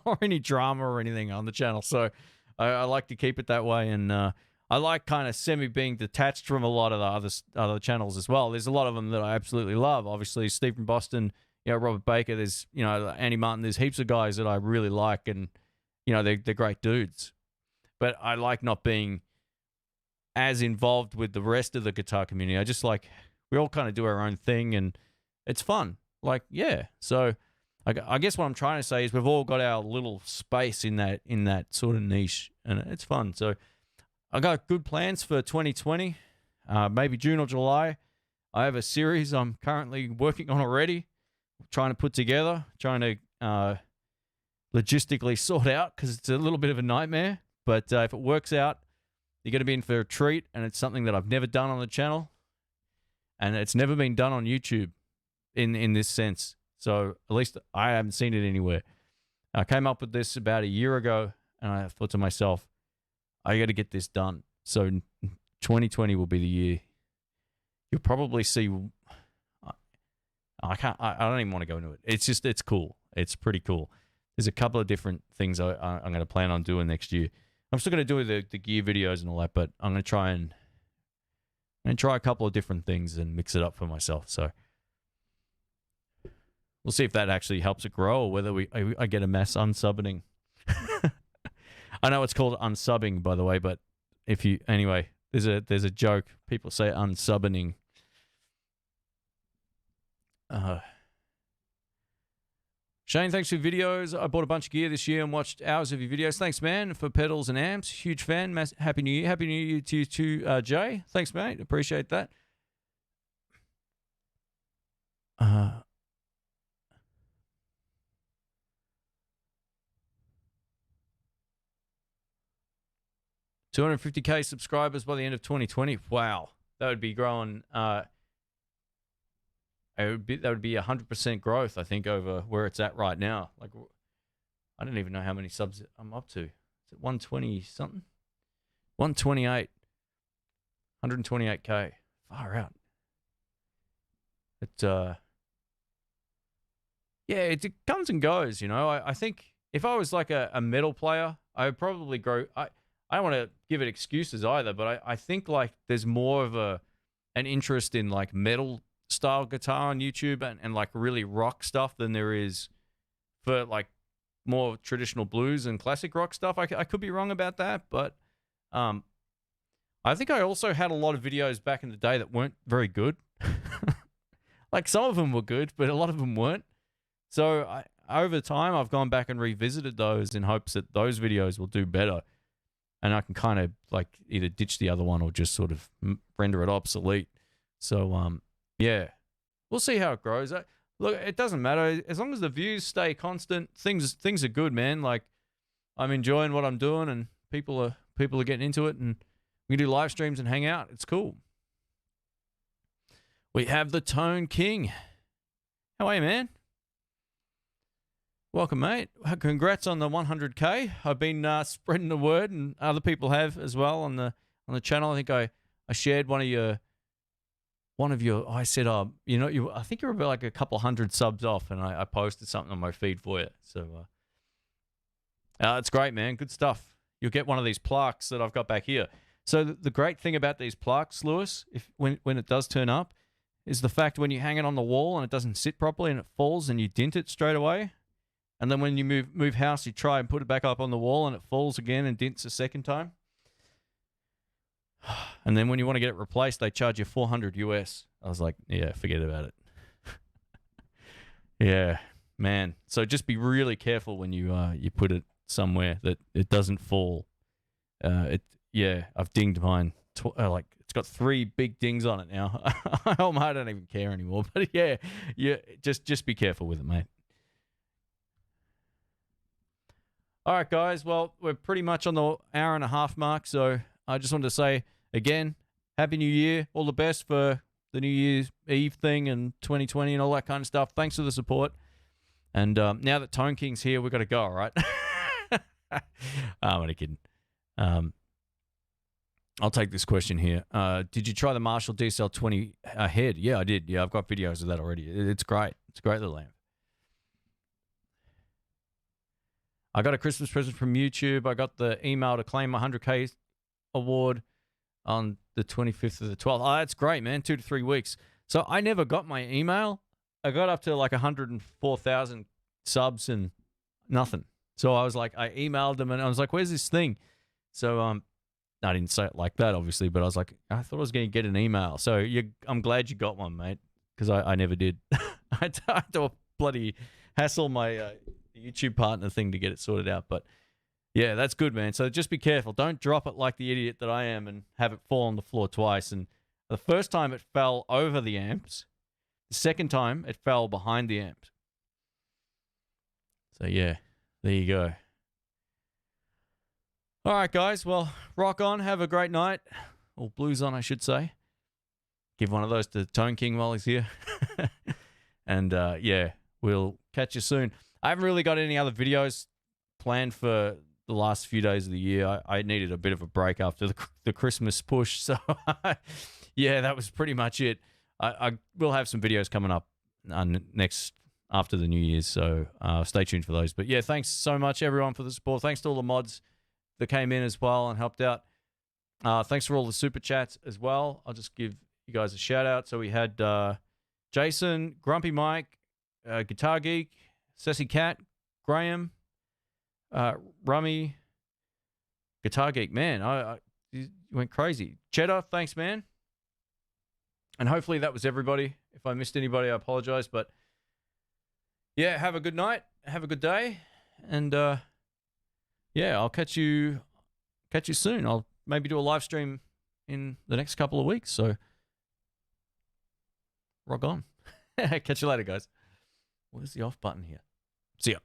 or any drama or anything on the channel, so I like to keep it that way, and I like kind of semi being detached from a lot of the other channels as well. There's a lot of them that I absolutely love. Obviously, Steve from Boston. Robert Baker, there's, Andy Martin, there's heaps of guys that I really like, and, they're great dudes. But I like not being as involved with the rest of the guitar community. I just like, we all kind of do our own thing, and it's fun. Like, yeah. So I guess what I'm trying to say is we've all got our little space in that sort of niche, and it's fun. So I got good plans for 2020, maybe June or July. I have a series I'm currently working on already, trying to put together, trying to logistically sort out, because it's a little bit of a nightmare. But if it works out, you're going to be in for a treat, and it's something that I've never done on the channel, and it's never been done on YouTube in this sense. So at least I haven't seen it anywhere. I came up with this about a year ago, and I thought to myself, I got to get this done. So 2020 will be the year. You'll probably see... I don't even want to go into it. It's cool. It's pretty cool. There's a couple of different things I'm going to plan on doing next year. I'm still going to do the gear videos and all that, but I'm going to try a couple of different things and mix it up for myself. So we'll see if that actually helps it grow, or whether I get a mass unsubbing. I know it's called unsubbing, by the way, but anyway, there's a joke. People say unsubbing. Shane, thanks for your videos. I bought a bunch of gear this year and watched hours of your videos. Thanks, man, for pedals and amps. Huge fan. Happy New Year. Happy New Year to you too, Jay. Thanks, mate. Appreciate that. 250K subscribers by the end of 2020. Wow. That would be growing... that would be 100% growth, I think, over where it's at right now. Like, I don't even know how many subs I'm up to. Is it 120 something? 128. 128K. Far out. It comes and goes, I think if I was like a metal player, I would probably grow. I don't want to give it excuses either, but I think like there's more of an interest in like metal style guitar on YouTube and like really rock stuff than there is for like more traditional blues and classic rock stuff. I could be wrong about that, but I think I also had a lot of videos back in the day that weren't very good. Like some of them were good, but a lot of them weren't. So over time, I've gone back and revisited those in hopes that those videos will do better, and I can kind of like either ditch the other one or just sort of render it obsolete. So yeah, we'll see how it grows. Look, it doesn't matter as long as the views stay constant. Things are good, man. Like I'm enjoying what I'm doing, and people are getting into it, and we can do live streams and hang out. It's cool. We have the Tone King. How are you, man? Welcome, mate. Congrats on the 100K. I've been spreading the word, and other people have as well on the channel. I think I shared one of your. I said, I think you're about like a couple hundred subs off, and I posted something on my feed for you. So it's great, man. Good stuff. You'll get one of these plaques that I've got back here. So the great thing about these plaques, Lewis, when it does turn up, is the fact when you hang it on the wall and it doesn't sit properly and it falls and you dint it straight away, and then when you move house, you try and put it back up on the wall and it falls again and dints a second time. And then when you want to get it replaced, they charge you $400 US. I was like, yeah, forget about it. Yeah, man. So just be really careful when you put it somewhere that it doesn't fall. I've dinged mine. It's got 3 big dings on it now. I don't even care anymore. But yeah, just be careful with it, mate. All right, guys. Well, we're pretty much on the hour and a half mark, so I just wanted to say again, Happy New Year. All the best for the New Year's Eve thing and 2020 and all that kind of stuff. Thanks for the support. And now that Tone King's here, we've got to go, all right? I'm only kidding. I'll take this question here. Did you try the Marshall DSL-20 head? Yeah, I did. Yeah, I've got videos of that already. It's great. It's a great little amp. I got a Christmas present from YouTube. I got the email to claim my 100K award on the 25th of the 12th. Oh, that's great, man. 2 to 3 weeks. So I never got my email. I got up to like 104,000 subs and nothing. So I was like, I emailed them and I was like, where's this thing? So I didn't say it like that, obviously, but I was like, I thought I was going to get an email. So I'm glad you got one, mate, because I never did. I had to bloody hassle my YouTube partner thing to get it sorted out. But yeah, that's good, man. So just be careful. Don't drop it like the idiot that I am and have it fall on the floor twice. And the first time it fell over the amps. The second time it fell behind the amps. So yeah, there you go. All right, guys. Well, rock on. Have a great night. Or blues on, I should say. Give one of those to Tone King while he's here. And yeah, we'll catch you soon. I haven't really got any other videos planned for the last few days of the year. I needed a bit of a break after the Christmas push. So yeah, that was pretty much it. I will have some videos coming up next after the New Year's. So stay tuned for those. But yeah, thanks so much, everyone, for the support. Thanks to all the mods that came in as well and helped out. Thanks for all the super chats as well. I'll just give you guys a shout out. So we had Jason, Grumpy Mike, Guitar Geek, Sassy Cat, Graham, Rummy, Guitar Geek. Man, you went crazy. Cheddar, thanks, man. And hopefully that was everybody. If I missed anybody, I apologize. But yeah, have a good night. Have a good day. And yeah, I'll catch you soon. I'll maybe do a live stream in the next couple of weeks. So rock on. Catch you later, guys. Where's the off button here? See ya.